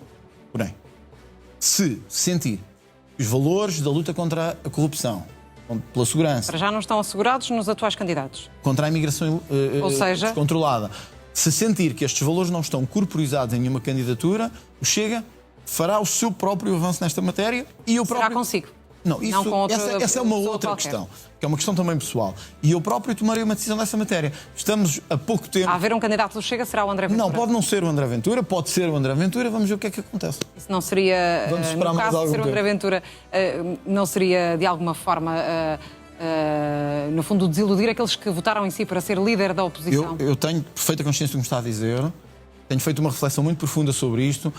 se sentir que os valores da luta contra a corrupção, pela segurança... Para já não estão assegurados nos atuais candidatos. Contra a imigração descontrolada. Se sentir que estes valores não estão corporizados em nenhuma candidatura, o Chega fará o seu próprio avanço nesta matéria e eu próprio... Será consigo? Não, essa é uma outra questão, que é uma questão também pessoal. E eu próprio tomarei uma decisão nessa matéria. Estamos a pouco tempo... A haver um candidato do Chega, será o André Ventura? Não, pode não ser o André Ventura, pode ser o André Ventura, vamos ver o que é que acontece. Isso não seria, no caso de ser o André Ventura, não seria de alguma forma, no fundo, desiludir aqueles que votaram em si para ser líder da oposição? Eu tenho perfeita consciência do que me está a dizer, tenho feito uma reflexão muito profunda sobre isto.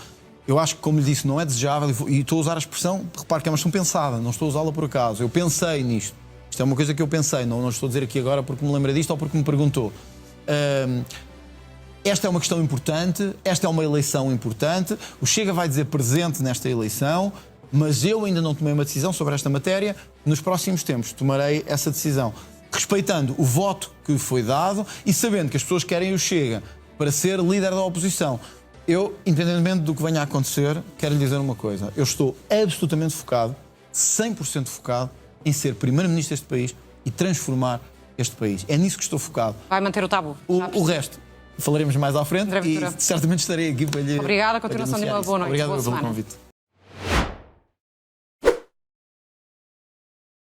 Eu acho que, como lhe disse, não é desejável, e estou a usar a expressão, repare que é uma expressão pensada, não estou a usá-la por acaso. Eu pensei nisto. Isto é uma coisa que eu pensei, não estou a dizer aqui agora porque me lembrei disto ou porque me perguntou. Esta é uma questão importante, esta é uma eleição importante, o Chega vai dizer presente nesta eleição, mas eu ainda não tomei uma decisão sobre esta matéria. Nos próximos tempos tomarei essa decisão, respeitando o voto que foi dado e sabendo que as pessoas querem o Chega para ser líder da oposição. Eu, independentemente do que venha a acontecer, quero lhe dizer uma coisa. Eu estou absolutamente focado, 100% focado, em ser primeiro-ministro deste país e transformar este país. É nisso que estou focado. Vai manter o tabu? O resto falaremos mais à frente e certamente estarei aqui para lhe... Obrigada, continuação de uma boa noite. Obrigado boa pelo semana. convite.